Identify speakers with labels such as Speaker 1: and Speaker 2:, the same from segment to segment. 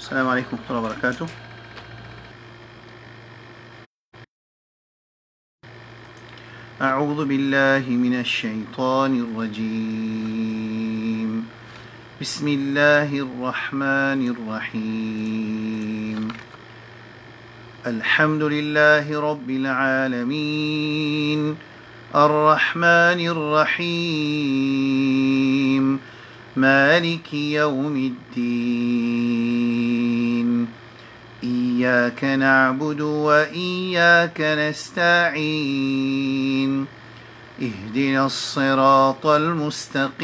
Speaker 1: السلام عليكم ورحمة الله وبركاته. أعوذ بالله من الشيطان الرجيم. بسم الله الرحمن الرحيم. الحمد لله رب العالمين الرحمن الرحيم مالك يوم الدين إياك نعبد وإياك نستعين اهدنا الصراط المستقيم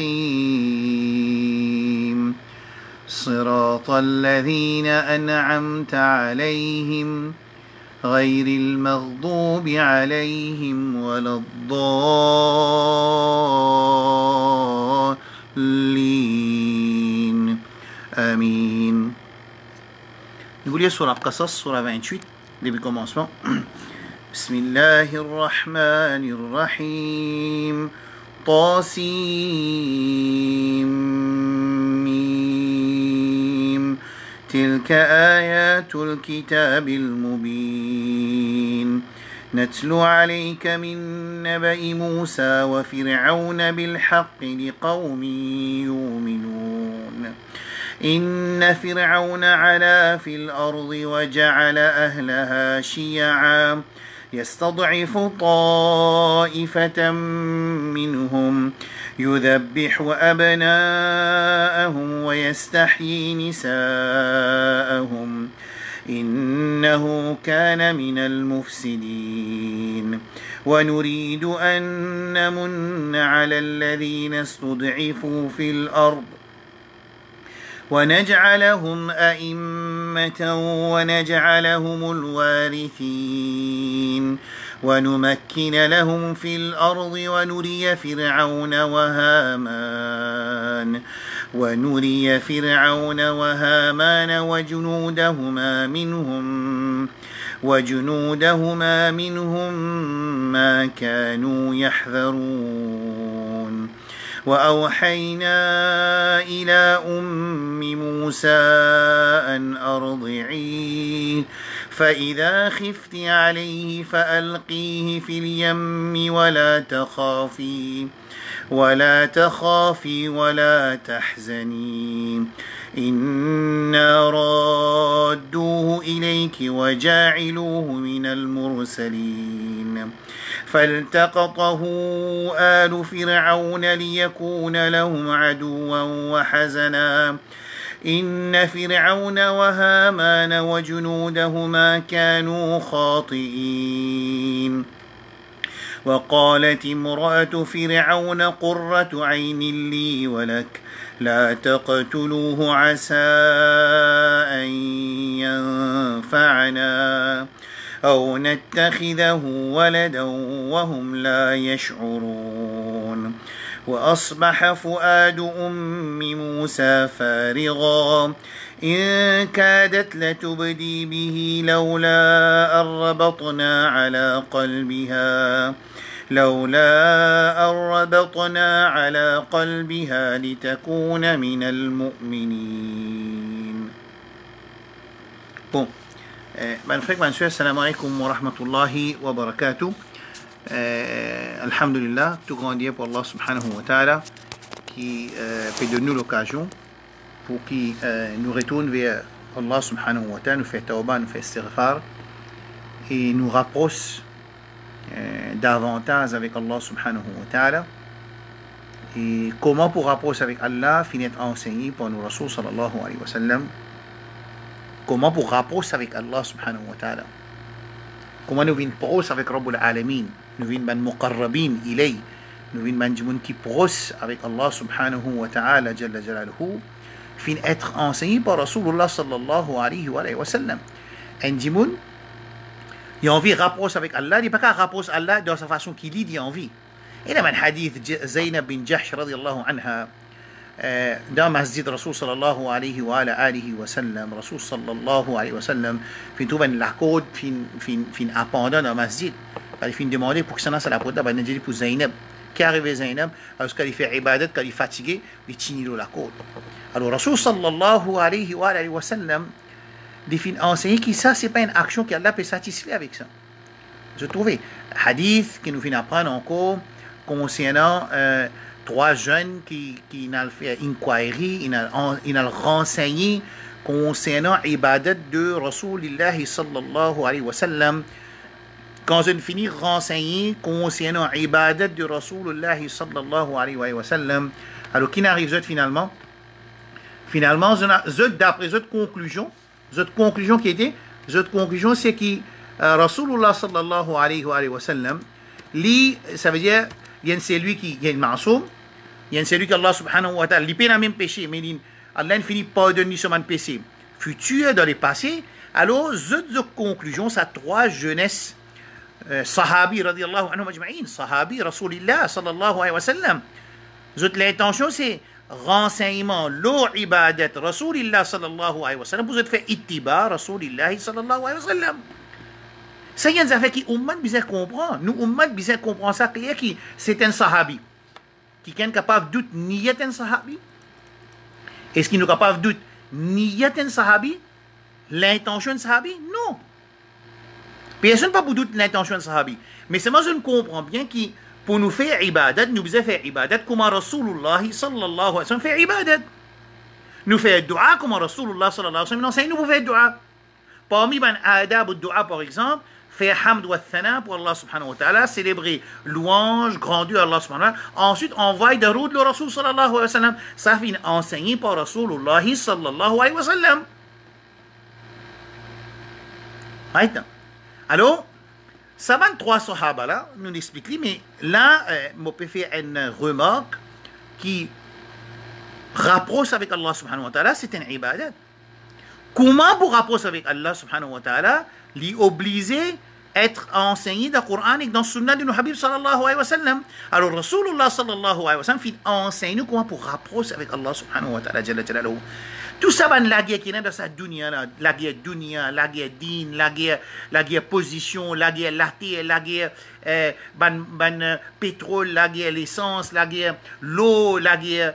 Speaker 1: صراط الذين أنعمت عليهم غير المغضوب عليهم ولا الضالين آمين. Nous lisons sur la Qasas, sur la 28, début commencement. Bismillahirrahmanirrahim. طاسيم تلك آيات الكتاب المبين نتلو عليك من نبأ موسى وفرعون بالحق لقوم يؤمنون إن فرعون علا في الأرض وجعل أهلها شيعا يستضعف طائفة منهم يذبح أبناءهم ويستحيي نساءهم إنه كان من المفسدين ونريد أن نمن على الذين استضعفوا في الأرض ونجعلهم أئمة ونجعلهم الوارثين ونمكن لهم في الأرض ونري فرعون وهامان وجنودهما منهم ما كانوا يحذرون وأوحينا إلى أم موسى أن أرضعيه فإذا خفت عليه فألقيه في اليم ولا تخافي ولا تحزني إنا رادوه إليك وجاعلوه من المرسلين فالتقطه آل فرعون ليكون لهم عدوا وحزنا إن فرعون وهامان وجنودهما كانوا خاطئين وقالت امرأة فرعون قرة عين لي ولك لا تقتلوه عسى أن ينفعنا أو نتخذه ولدا وهم لا يشعرون وأصبح فؤاد أم موسى فارغا إن كادت لتبدي به لولا أن ربطنا على قلبها لتكون من المؤمنين. Bon. Frère, assalamu alaikum wa rahmatullahi wa barakatuh. Alhamdulillah, tout grand Dieu pour Allah subhanahu wa ta'ala qui fait de nous l'occasion pour qu'il nous retourne vers Allah subhanahu wa ta'ala, nous fait tawbah, nous fait istighfar et nous rapproche davantage avec Allah subhanahu wa ta'ala. Et comment pour rapprocher avec Allah finit enseigné par nous Rasul sallallahu alayhi wa sallam. Comment pour rapprocher avec Allah subhanahu wa ta'ala. Comment nous venons proches avec Rabbul Alamin. Nous venons muqarrabin ilay. Nous venons qui proches avec Allah subhanahu wa ta'ala jalla jalaluhu. Fin être enseigné par Rasulullah sallallahu alayhi wa sallam. Un jimoun, il a envie de rapprocher avec Allah. Il n'est pas qu'à rapprocher Allah de sa façon qu'il dit envie. Il y a un hadith Zaynab bin Jahsh radiyallahu anha. dans masjid Rasul sallallahu alayhi wa alihi wa sallam. Rasul sallallahu alayhi wa sallam fin trouver la code fin appendant dans masjid. Il fin demander pour que ça n'a la porte ben dit pour Zainab. Qui arrive Zainab parce qu'elle fait ibadat, qu'elle est fatiguée, il tient la code. Alors Rasul sallallahu alayhi wa sallam enseigner que ça, c'est pas une action qu'Allah peut satisfaire avec ça. Je trouvais hadith qui nous vient apprendre encore concernant trois jeunes qui ont fait inquiry, ils ont renseigné concernant l'ibadat de Rasulullah sallallahu alayhi wa sallam. Quand ils ont fini de renseigner concernant l'ibadat de Rasulullah sallallahu alayhi wa sallam, alors qui n'arrive finalement? Finalement, d'après cette conclusion qui était, cette conclusion c'est que Rasulullah sallallahu alayhi wa sallam, ça veut dire, il y a celui qui est masoum, il y a celui qu'Allah subhanahu wa ta'ala, il peut même péché, mais Allah ne finit pas de pardonner son péché futur dans le passé. Alors, cette conclusion, ça trois jeunesses, sahabi radiyallahu anhum ajma'in, sahabi Rasulullah sallallahu alayhi wa sallam. L'intention c'est renseignement, ibadat Rasulullah sallallahu alayhi wa sallam, vous êtes fait ittiba Rasulullah sallallahu alayhi wa sallam. Ça y est, ça fait que l'ummat bizarre comprend. Nous, ummat bizarre comprend ça, que c'est un sahabi. Qui est capable de doute, ni est un sahabi. Est-ce qu'il est capable de doute, ni est un sahabi? L'intention de sahabi? Non. Personne n'a pas de doute l'intention de sahabi. Mais c'est moi, je comprends bien que pour nous faire ibadat, nous devons faire ibadat comme Rasulullah sallallahu alayhi wa sallam fait ibadat. Nous faisons dua comme Rasulullah sallallahu alayhi wa sallam enseigne nous pour faire dua. Parmi les adab du dua, par exemple, faire hamd wa thana pour Allah subhanahu wa ta'ala, célébrer louange, grandeur Allah subhanahu wa ta'ala. Ensuite, envoyer de route le Rasul sallallahu alayhi wa sallam. Ça fait enseigné par Rasulullah sallallahu alayhi wa sallam. Right? Alors, ça va trois sahaba là, nous expliquons, mais là, je peux faire une remarque qui rapproche avec Allah subhanahu wa ta'ala, c'est une ibadat. Comment pour rapprocher avec Allah subhanahu wa ta'ala, lui obliger être enseigné dans le Coran et dans le Sunnah de nos Habib sallallahu alayhi wa sallam. Alors Rasulullah sallallahu alayhi wa sallam fait enseigner comment pour rapprocher avec Allah subhanahu wa ta'ala jalla jalaluhu. Tout ça va la guerre qui est dans cette dunya là, la guerre dunya, la guerre din, la guerre position, la guerre laté, la guerre pétrole, la guerre l'essence, la guerre l'eau, la guerre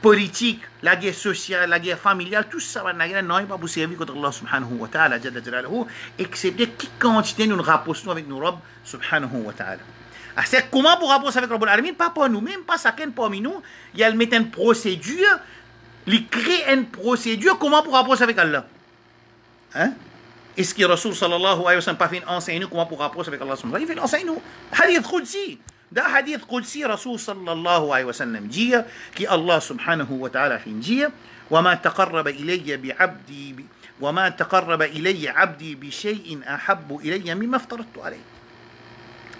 Speaker 1: politique, la guerre sociale, la guerre familiale, tout ça va non pas pour servir contre Allah subhanahu wa ta'ala, excepté qui quantité nous rapprochons avec nos Rabb subhanahu wa ta'ala. C'est comment pour rapprocher avec Rabbul Alamin, pas pour nous-mêmes, pas chacun parmi nous, il y a mettre une procédure, il crée une procédure, comment pour rapprocher avec Allah. Hein? Est-ce que Rasul sallallahu alayhi wa sallam pas fait enseigner comment pour rapprocher avec Allah subhanahu wa ta'ala? Il fait enseigner nous. Hadith Qudsi. ده حديث قدسي رسول صلى الله عليه وسلم جيه كي الله سبحانه وتعالى في جيه وما تقرب إلي عبدي بشيء أحب إلي مما افترضت عليه.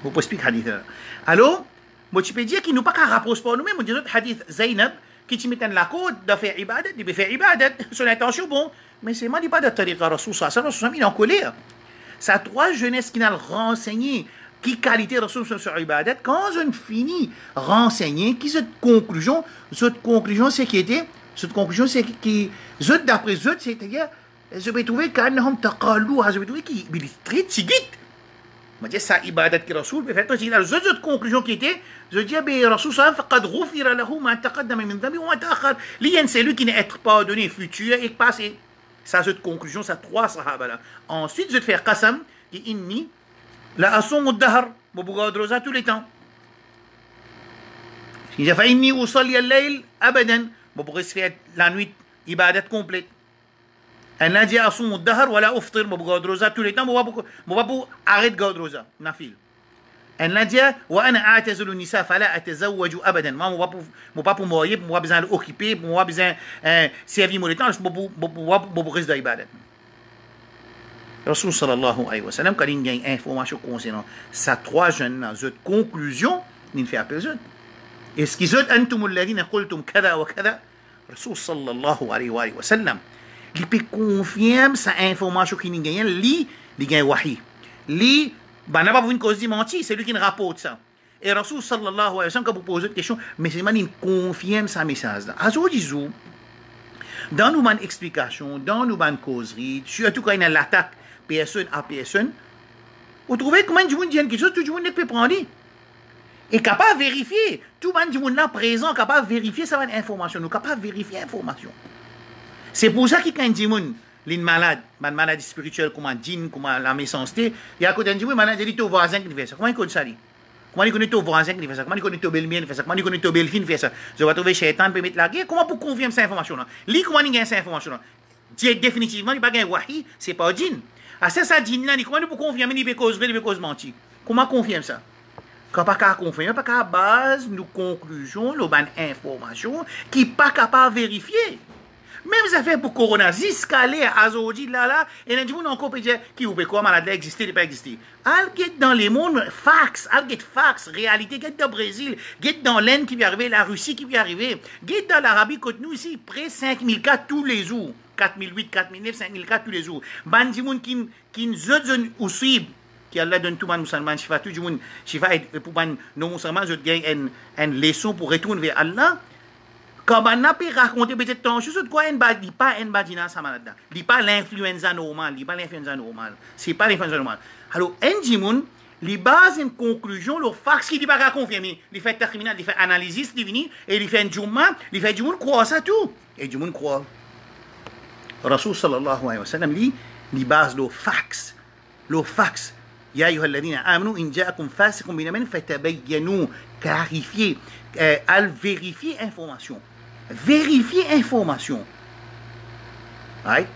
Speaker 1: Vous pouvez expliquer hadith là. Alors, moi tu peux dire qu'il nous pas qu'à rapprocher pour nous-mêmes. On dit notre hadith Zainab qui te met la côte de faire ibadat, il peut faire ibadat, son intention bon, mais c'est moi dit pas de tariqa Rasul sallallahu alayhi wa sallam, il est en colère. Ça trois jeunesses qui n'ont renseigné qui qualité Rasul sur ibadat, quand je finis renseigner, qui cette conclusion c'est qui était, cette conclusion c'est qui, d'après eux, c'est-à-dire, je vais trouver qu'annahum taqalluha, je vais trouver qui, il est très tigit. Je dis ça ibadat qui Rasul, mais fait-on cette conclusion qui était, je dis, ben Rasul sallam faqad ghufira lahu ma taqaddama min dhanbi wa ma ta'akhkhar. L'ien c'est lui qui n'est être pardonné futur et passé. Ça cette conclusion, ça trois sahaba là. Ensuite, je vais faire qasam, qui inni la asum ad-dahr, je regarde rosa tous les temps. Si j'ai fait inni usalli al-layl abadan, je pourrais faire la nuit ibadat complète. Un lundi asum ad-dahr wala uftir, je regarde rosa tous les temps, je pas pour arrêter de regarder rosa, nafil. Un lundi wa ana a'tazilu nisa fala atazawwaju abadan, moi pas pour marier, moi besoin d'occuper, moi besoin servir mon temps, je pour rester dans ibadat. Rasul sallallahu alayhi wa sallam, quand il y a une information concernant ces trois jeunes, cette conclusion, il fait appel aux autres. Est-ce qu'ils ont antum alladhina qultum kada wa kada? Rasul sallallahu alayhi wa sallam, il peut confirmer cette information qu'il y a, il y a wahi. Il n'a pas une cause de mentir, c'est lui qui rapporte ça. Et Rasul sallallahu alayhi wa sallam, quand vous posez une question, mais c'est il confirme ce message-là. Azou, dans nos explications, dans nos causeries, surtout quand il y a l'attaque, personne à personne, vous trouvez comment du monde dit quelque chose, tout le monde ne peut prendre. Et capable de vérifier, tout le monde là présent, capable de vérifier ça va être information, nous capable de vérifier l'information. C'est pour ça que quand dit moun, l'une malade, une maladie spirituelle comme un djinn, comme la méchanceté, il y a côté dit oui, malade, il dit ton voisin qui fait ça. Comment il connaît ça lui? Comment il connaît ton voisin qui fait ça? Comment il connaît ton belle-mère qui fait ça? Comment il connaît ton belle-fille qui fait ça? Je vais trouver Shaitan pour mettre la guerre. Comment pour confirmer cette information là? Lui comment il gagne cette information là? Dieu définitivement il pas gagne wahi, c'est pas djinn. Ah c'est ça djinn là, comment pour confirmer il peut cause vrai, il peut cause mentir. Comment confirme ça? Quand pas qu'à confirmer, pas qu'à base nos conclusions, nos bonnes informations qui pas capable de vérifier. Même ça fait pour Corona, jusqu'à l'air, à aujourd'hui, là, et là, du monde encore peut dire qui vous peut quoi, maladie exister, ne pas exister. Al get dans les mondes, fax, réalité, get dans le Brésil, get dans l'Inde qui vient arriver, la Russie qui vient arriver, get dans l'Arabie, côté nous ici, près 5000 cas tous les jours. 4008, 4009, 5000 cas tous les jours. Ban du monde qui nous aussi, qui Allah donne tout le monde musulman, qui va tout le monde, qui va pour nos musulmans, je gagne une leçon pour retourner vers Allah. Quand on a pu raconter peut-être tant de choses, quoi, il n'y pas un badina sa malade. Il n'y a pas l'influenza normale. C'est pas l'influenza normale. Alors, un dimoun, il base une conclusion, le fax qui ne pas confirmer. Il fait terminal, il fait analyse, il vient, et il fait un djouma, il fait djouma, croit ça tout. Et djouma croit. Rasul sallallahu alayhi wa sallam, il base le fax. Le fax. Ya ayyuha alladhina amanu in ja'akum fasiqun binabain fatabayyanu, clarifier, al vérifier information. Vérifier information. Right?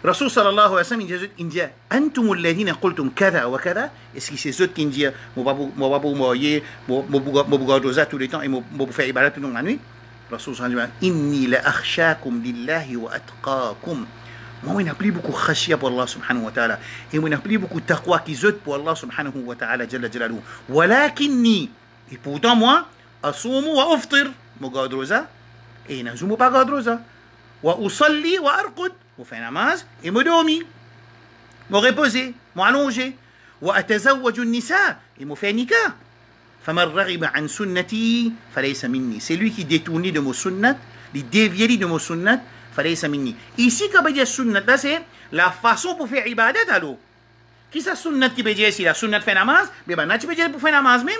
Speaker 1: Rasul sallallahu alayhi wa sallam, il dit antum alladhina qultum kada wa kada. Est-ce que c'est ceux qui disent moi pas pour mourir, moi dosa tout le temps et moi faire ibadat toute la nuit? Rasul sallallahu alayhi wa sallam, inni la akhshakum lillahi wa atqakum. Moi, on n'a plus beaucoup khashia pour Allah subhanahu wa ta'ala. Et on n'a plus beaucoup taqwa qui zut pour Allah subhanahu wa ta'ala jalla jalaluhu. Walakinni, et pourtant moi, asumu wa uftir, mo garde rosa, et nazumu pas garde rosa. Wa usalli wa arqud, mo fait namaz, et mo dormi. Mo reposer, mo allonger. Wa atazawwaju nisa, et mo fait nikah. Faman raghiba an sunnati, falaysa minni. C'est lui qui détourne de mon sunnat, qui dévie de mon sunnat, falaysa minni. Ici, quand on dit sunnat, c'est la façon pour faire ibadat alors. Qui c'est sunnat qui peut dire ici? La sunnat fait namaz, mais ben, tu peux dire pour faire namaz même.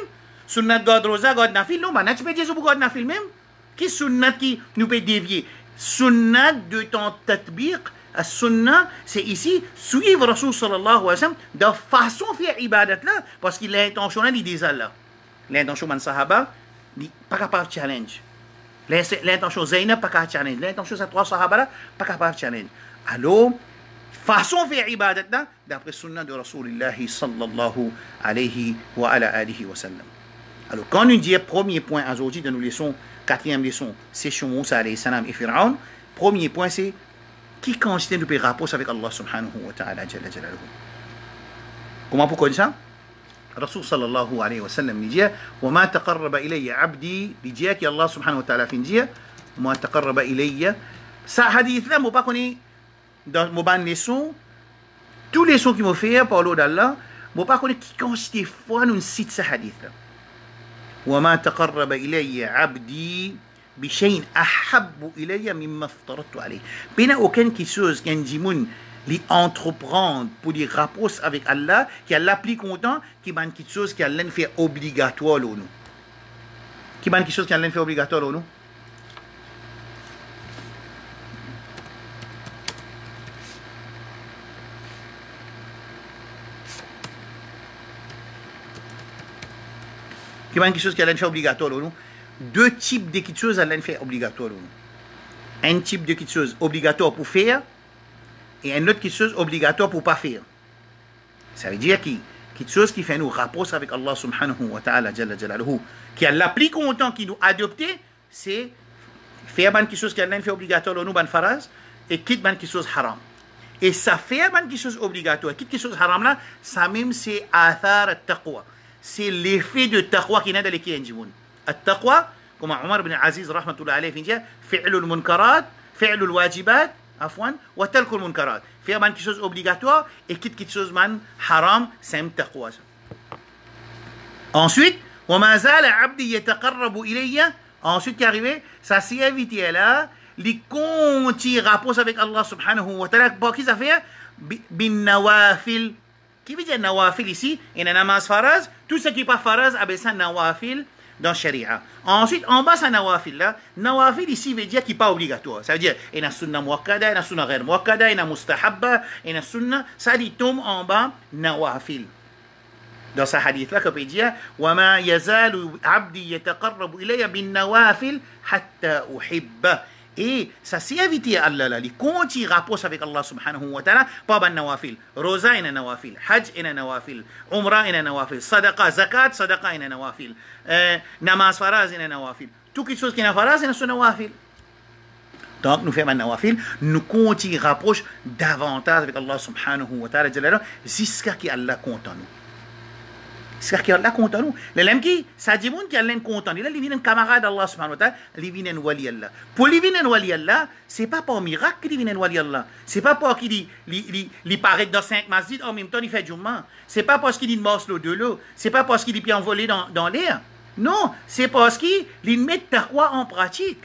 Speaker 1: Sunnat God rosa, God nafil, non, ben, tu peux dire pour God nafil même. Qui sunnat qui nous peut dévier? Sunnat de ton tatbiq, sunnat, c'est ici, suivre Rasul sallallahu alayhi wa sallam de façon faire ibadat là, parce qu'il a l'intention là, il dit Allah. L'intention man sahaba, pas capable de challenge. L'intention Zainab, pas capable de challenge. L'intention de trois sahaba là, pas capable de challenge. Alors, façon de faire ibadat là, d'après sunnah de Rasulullah sallallahu alayhi wa ala alihi wa sallam. Alors, quand nous disons premier point aujourd'hui de nos leçons, quatrième leçon, c'est sur Moussa alayhi salam et Fir'aun. Premier point, c'est qui considère le rapport avec Allah subhanahu wa ta'ala jalla jalaluhu. Comment pourquoi ça? Rasul sallallahu alayhi wa sallam dit وما تقرب إلي عبدي بجاك الله سبحانه وتعالى في نجيه وما تقرب إلي ça hadith là moi pas connais dans mon ban leçon tous les sons qui m'ont fait parler d'Allah moi pas connais qui considère fois nous cite ce hadith là وما تقرب إلي عبدي بشيء أحب إلي مما افترضت عليه بين aucun quelque chose qu'un djimoun li entreprendre pour des rapports avec Allah, qui Allah plus content, qui ban quelque chose qui Allah fait obligatoire nous. Qui ban quelque chose qui Allah fait obligatoire nous. Qui ban quelque chose qui Allah fait obligatoire nous. Deux types de quelque chose Allah fait obligatoire nous. Un type de quelque chose obligatoire pour faire et un autre quelque chose obligatoire pour pas faire. Ça veut dire quelque chose qui fait nous rapprocher avec Allah subhanahu wa ta'ala jalla jalaluhu, qui est la plus content qui nous adopte, c'est faire quelque chose qui est fait obligatoire nous ban faraz et quitte quelque chose haram. Et ça fait quelque chose obligatoire, quitte quelque chose haram là, ça même c'est athar at-taqwa. C'est l'effet de taqwa qui est dans les kienjimoun. At-taqwa, comme Omar ibn Aziz rahmatullah alayhi dit, fi'lul munkarat, fi'lul wajibat, afwan, wa talkul munkarat. Faire quelque chose obligatoire et quitte quelque chose man haram, c'est un taqwa. Ensuite, wa ma zala abdi yataqarrabu ilayya. Ensuite, qui est arrivé, ça s'est évité là, les comptes rapport avec Allah subhanahu wa ta'ala. Pour qui ça fait? Bin nawafil. Qui veut dire nawafil ici? Il y a namaz faraz. Tout ce qui n'est pas faraz, c'est nawafil. dans Sharia. Ensuite, en bas, c'est nawafil là. Nawafil ici veut dire qu'il n'est pas obligatoire. Ça veut dire, il y a sunna muakkada, il y a sunna ghair muakkada, il y a mustahabba, il y a sunna. Ça dit, tombe en bas, nawafil. Dans ce hadith-là, qu'on peut dire, وَمَا يَزَالُ عَبْدِي يَتَقَرَّبُ إِلَيَّ بِالنَّوَافِلِ حَتَّى أُحِبَّ. Et ça s'est invité à Allah, là. Il continue rapport avec Allah subhanahu wa ta'ala, pas ban nawafil. Rosa ina nawafil, hajj ina nawafil, umrah ina nawafil, sadaqa, zakat, sadaqa ina nawafil, namaz faraz ina nawafil. Tout quelque chose qui est faraz ina nawafil. Donc nous faisons un nawafil, nous continuons rapproche davantage avec Allah subhanahu wa ta'ala, jusqu'à ce qu'Allah compte en nous. C'est que Allah compte nous. Les gens qui, ça dit qu'il Allah content. Il vient un camarade d'Allah subhanahu wa ta'ala, il vient un wali Allah. Pour lui venir un wali Allah, c'est pas par miracle qu'il vient un wali Allah. C'est pas parce qu'il il paraît dans 5 masjids en même temps il fait Jumma. C'est pas parce qu'il morce l'eau de l'eau. C'est pas parce qu'il peut envoler dans l'air. Non, c'est parce qu'il met taqwa en pratique.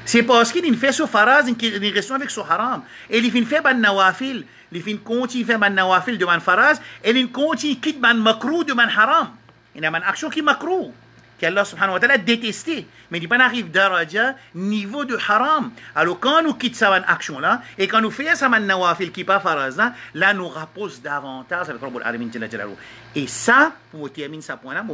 Speaker 1: C'est parce qu'il fait son faraz, il reste avec son haram. Et il fait ban nawafil. Il continue faire ban nawafil de ban faraz. Et il continue quitte ban makrou de ban haram. Il y a une action qui est makrou. qu'Allah subhanahu wa ta'ala détesté. Mais il n'y a pas arrive daraja niveau de haram. Alors quand nous quittons cette action-là, et quand nous faisons ça nawafil qui n'est pas faraz, là nous rapprochons davantage avec Rabbul Alamin Jalla Jalaluhu. Et ça, pour terminer ce point-là,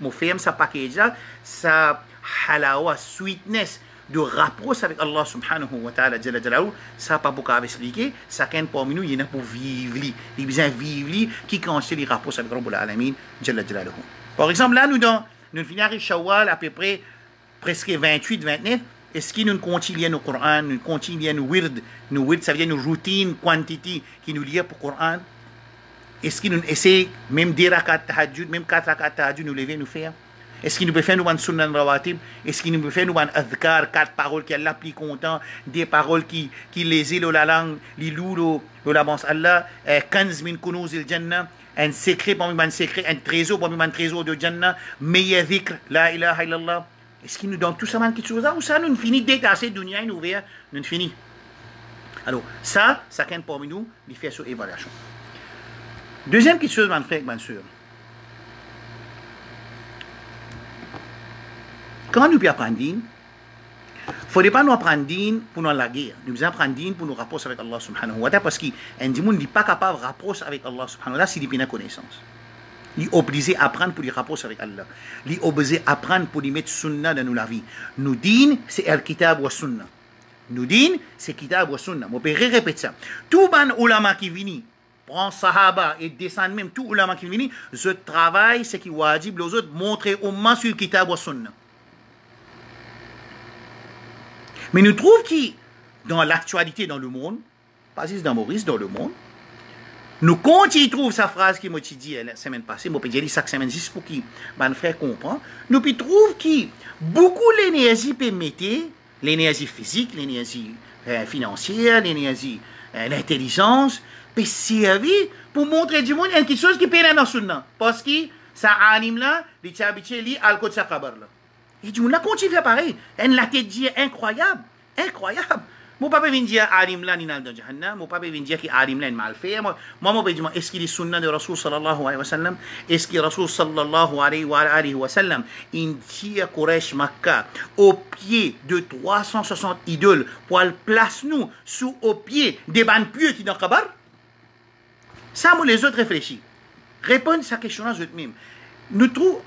Speaker 1: je fais ça package-là, ça halawa, sweetness, de rapprocher avec Allah subhanahu wa ta'ala Jalla Jalaluhu, ça pas beaucoup à expliquer, ça qu'un parmi nous, il y en a pour vivre, il besoin de vivre, qui quand il rapproche avec Rabbul Alamin Jalla Jalaluhu. Par exemple, là, nous finissons Shawwal à peu près presque 28, 29. Est-ce que nous continuons au Coran, nous continuons nos wird, ça veut dire nos routines, quantité qui nous lient pour le Coran? Est-ce que nous essayons, même 10 rakat tahajjud, même 4 rakat tahajjud, nous lever, nous faire? Est-ce qu'il nous peut faire nous un sunnah rawatib? Est-ce qu'il nous peut faire nous un adhkar, 4 paroles qui Allah plus content, des paroles qui les îles la langue, les loups, la banse Allah, 15 min kunuz il jannah, un secret parmi un secret, un trésor parmi un trésor de jannah, meilleur dhikr, la ilaha illallah. Est-ce qu'il nous donne tout ça, quelque chose là, ou ça nous finit détasser dunya, nous ouvert, nous finit. Alors, ça qu'un parmi nous, il fait sur évaluation. Deuxième quelque chose, mon frère, ma soeur. Quand nous pouvons apprendre, il ne faudrait pas nous apprendre pour nous la guerre. Nous devons apprendre pour nous rapprocher avec Allah subhanahu wa ta'ala parce qu'un monde n'est pas capable de rapprocher avec Allah subhanahu wa ta'ala s'il n'a pas de connaissance. Il est obligé d'apprendre pour lui rapprocher avec Allah. Il est obligé d'apprendre pour lui mettre sunnah dans la vie. Nous disons, c'est al-kitab wa sunnah. Nous disons, c'est kitab wa sunnah. Je peux répéter ça. Tout ban ulama qui vient, prend sahaba et descend même tout ulama qui vient, ce travail, c'est qui wajib les autres montrer au moins sur le kitab wa sunnah. Mais nous trouvons que dans l'actualité dans le monde, pas juste dans Maurice, dans le monde, nous continuons trouver sa phrase qui m'a dit la semaine passée, je peux dire chaque semaine juste pour qu'il mon frère comprenne. Nous trouvons que beaucoup l'énergie peut mettre, l'énergie physique, l'énergie financière, l'énergie, l'intelligence, peut servir pour montrer du monde quelque chose qui peut être dans le sunna. Parce que ça anime là, les tchabitché li al-kod sa kabar là. Et du monde là continue à faire pareil. Elle l'a dit incroyable. Incroyable. Mon papa vient dire alim là ninal dans jahannam. Mon papa vient dire que alim là est mal fait. Moi mon papa dit est-ce qu'il est sunna de Rasul sallallahu alayhi wa sallam? Est-ce que Rasul sallallahu alayhi wa sallam il tire Quraysh Makkah au pied de 360 idoles pour le placer nous sous au pied des bancs pieux qui dans Kabar? Ça, moi les autres réfléchissent. Répondent à cette question-là eux-mêmes. Nous trouvons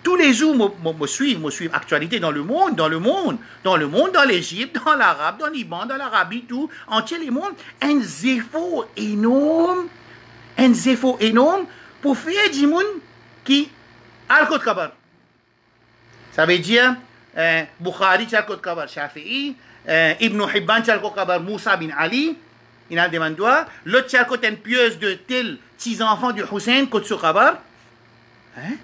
Speaker 1: tous les jours, me suivent l'actualité dans le monde, dans l'Égypte, dans l'Arabe, dans le Liban, dans l'Arabie, tout, entier le monde, un effort énorme pour faire du monde qui a le code kabar. Ça veut dire, Bukhari, a le code kabar, Shafi'i, Ibn Hibban, a le code kabar, Moussa bin Ali, il a demandé, l'autre, a le code une pieuse de tel, 6 enfants du Hussein, code sur kabar. Hein?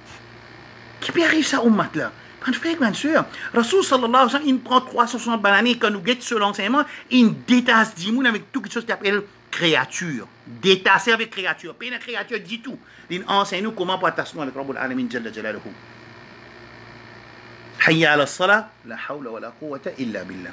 Speaker 1: Qui peut arriver ça au mat là? Quand frère, bien sûr, Rasul sallallahu alayhi wa sallam, il prend 360 bananes quand nous guettons sur l'enseignement, il détache du monde avec toute chose qui s'appelle créature. Détaché avec créature. Pas une créature dit tout. Il enseigne nous comment partager avec Rabbul Alamin Jalla Jalaluhu. Hayya ala salah, la hawla wa la quwwata illa billah.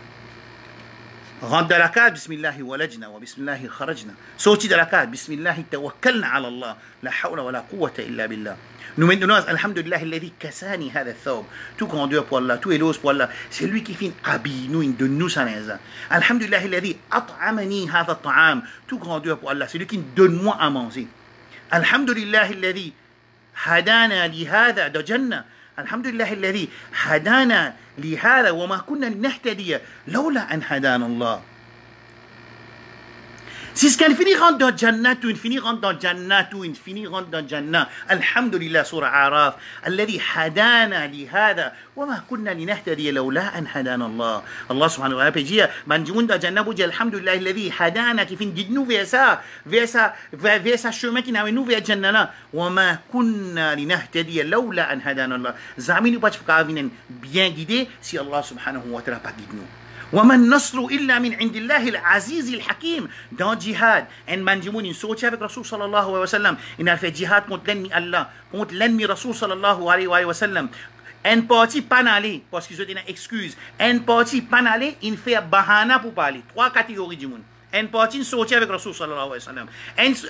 Speaker 1: Rentre dans la case, Bismillahi walajna wa Bismillahi kharajna. Sorti de la case, Bismillahi tawakkalna ala Allah. La hawla wa la quwwata illa billah. Nous maintenant, Alhamdulillah, alladhi kasani hada thawb. Tout grandeur pour Allah, tout éloge pour Allah. C'est lui qui fait habille nous, de nous sa naza. Alhamdulillah, alladhi at'amani hada ta'am. Tout grandeur pour Allah. C'est lui qui donne moi à manger. Alhamdulillah, alladhi hadana li hada de jannah. الحمد لله الذي هدانا لهذا وما كنا لنهتدي لولا أن هدانا الله. Si ce qu'elle finit rentre dans Jannah, tout finit rentre dans Jannah, tout finit rentre dans Jannah. Alhamdulillah, surah Araf. الذي هدانا لهذا وما كنا لنهتدي لولا أن هدانا الله. Allah subhanahu wa ta'ala dit, man dit dans Jannah, vous dit Alhamdulillah, الذي هدانا qui finit guide nous vers ça chemin qui nous vers Jannah là. وما كنا لنهتدي لولا أن هدانا الله. Zami nous pas bien guidé si Allah subhanahu wa ta'ala pas guide nous. وما النصر إلا من عند الله العزيز الحكيم. Dans jihad, un manjimoun, il sortit avec Rasul sallallahu alayhi wa sallam. Il a fait jihad contre l'ennemi Allah, contre l'ennemi Rasul sallallahu alayhi wa sallam. Un parti pas aller, parce qu'ils ont une excuse. Un parti pas aller, il fait bahana pour parler. Trois catégories du monde. Un parti sorti avec Rasul sallallahu alayhi wa sallam.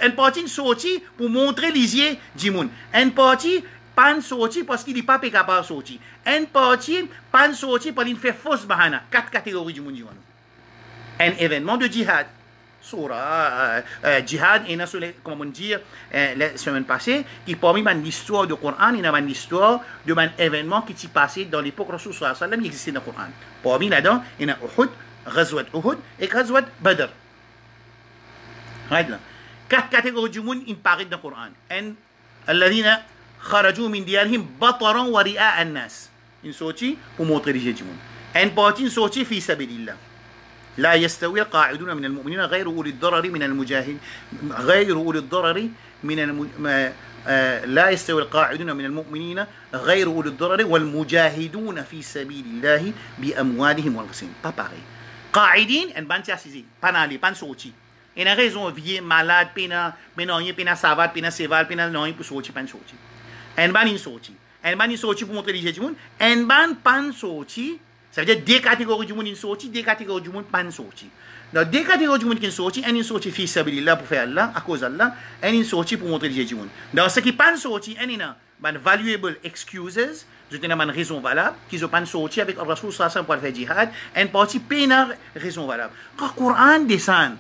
Speaker 1: Un parti sorti pour montrer l'isier du monde. Un parti pas sorti parce qu'il n'est pas capable de sortir. Un parti pas sorti parce qu'il fait fausse bahana. Quatre catégories du monde. Un événement de jihad. Surah jihad, et comme on dit la semaine passée, qui parmi l'histoire du Coran, il y a une histoire d'un événement qui s'est passé dans l'époque Rasul sallallahu alayhi wa sallam, qui existait dans le Coran. Parmi là-dedans, il y a Uhud, Ghazwat Uhud et Ghazwat Badr. Quatre catégories du monde, ils paraissent dans le Coran. الذين خرجوا من ديارهم بطرا ورئاء الناس. Ils sont sortis pour montrer les gens. Un parti sorti في سبيل الله. لا يستوي القاعدون من المؤمنين غير أولي الضرر من المجاهدين غير أولي الضرر من لا يستوي القاعدون من المؤمنين غير أولي الضرر والمجاهدون في سبيل الله بأموالهم والغسين. Pas pareil. قاعدين en ban tiasisi, pas aller, pas sorti. Et la raison vieux malade, pena savate, pena seval, pena non pour sortir, pas sorti. En ban in sorti. En ban in sorti pour montrer les gens. En ban pas sorti. Ça veut dire des catégories du monde qui sont sorties, des catégories du monde qui ne sont pas sorties. Dans des catégories du monde qui sont sorties, une est sortie fils sabilillah pour faire Allah, à cause d'Allah, une est sortie pour montrer les gens du monde. Dans ce qui n'est pas sorti, une est valuable excuses, c'est une raison valable, qui ne sont pas sortis avec le Rasul sallallahu pour faire jihad, une partie pénale raison valable. Quand le Coran descend,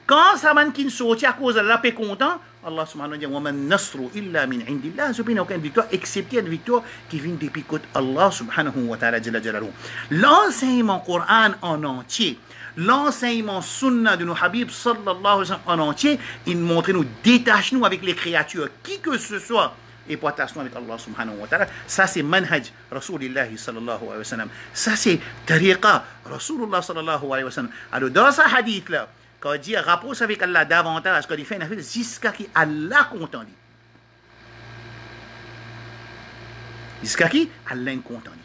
Speaker 1: quand ça man qui est sorti à cause d'Allah, est content, Allah subhanahu wa ta'ala dit وَمَا النَّصْرُ إِلَّا مِنْ عِنْدِ اللَّهِ. Ce n'est pas aucune victoire, excepté une victoire qui vient depuis côté Allah subhanahu wa ta'ala jalla jalaluhu. L'enseignement Coran en entier, l'enseignement sunna de nos habibs sallallahu alayhi wa sallam en entier, il montre nous, détache-nous avec les créatures, qui que ce soit, et pointage-nous avec Allah subhanahu wa ta'ala. Ça c'est manhaj Rasulullah sallallahu alayhi wa sallam. Ça c'est tariqa Rasulullah sallallahu alayhi wa sallam. Alors dans ce hadith là, quand il dit rapproche avec Allah davantage, quand il fait une affaire jusqu'à qui Allah content lui. Jusqu'à qui Allah est content lui.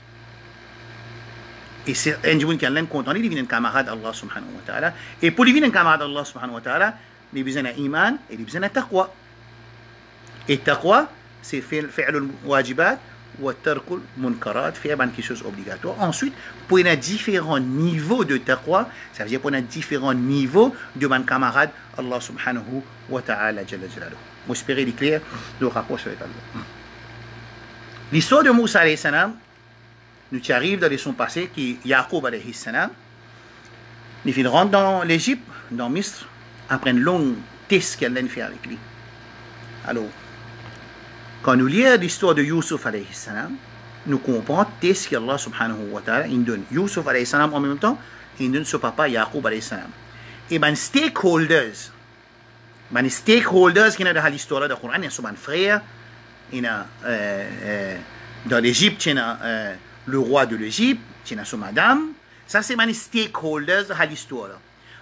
Speaker 1: Et c'est un jour qui Allah est content lui, il devient un camarade Allah subhanahu wa ta'ala. Et pour lui devenir un camarade Allah subhanahu wa ta'ala, il a besoin d'iman et il a besoin de taqwa. Et taqwa, c'est faire le wajibat ou tarkul munkarat, faire quelque chose obligatoire. Ensuite, pour un différents niveaux de taqwa, ça veut dire pour un différents niveaux de mon camarade Allah subhanahu wa ta'ala jalla jalaluhu. J'espère qu'il est clair le rapport avec Allah. L'histoire de Moussa alayhi salam nous arrive dans les sons passés qui Yaqub alayhi salam il rentre dans l'Égypte, dans Misr, après une longue test qu'elle a fait avec lui. Alors, quand nous lisons l'histoire de Youssouf alayhi salam, nous comprenons ce qu'Allah subhanahu wa ta'ala donne. Youssouf alayhi salam en même temps, il donne son papa Yaqub alayhi salam. Et les stakeholders qui sont dans l'histoire du Coran, ils sont des frères, dans l'Égypte, il y a le roi de l'Égypte, il y a son madame. Ça, c'est les stakeholders de l'histoire.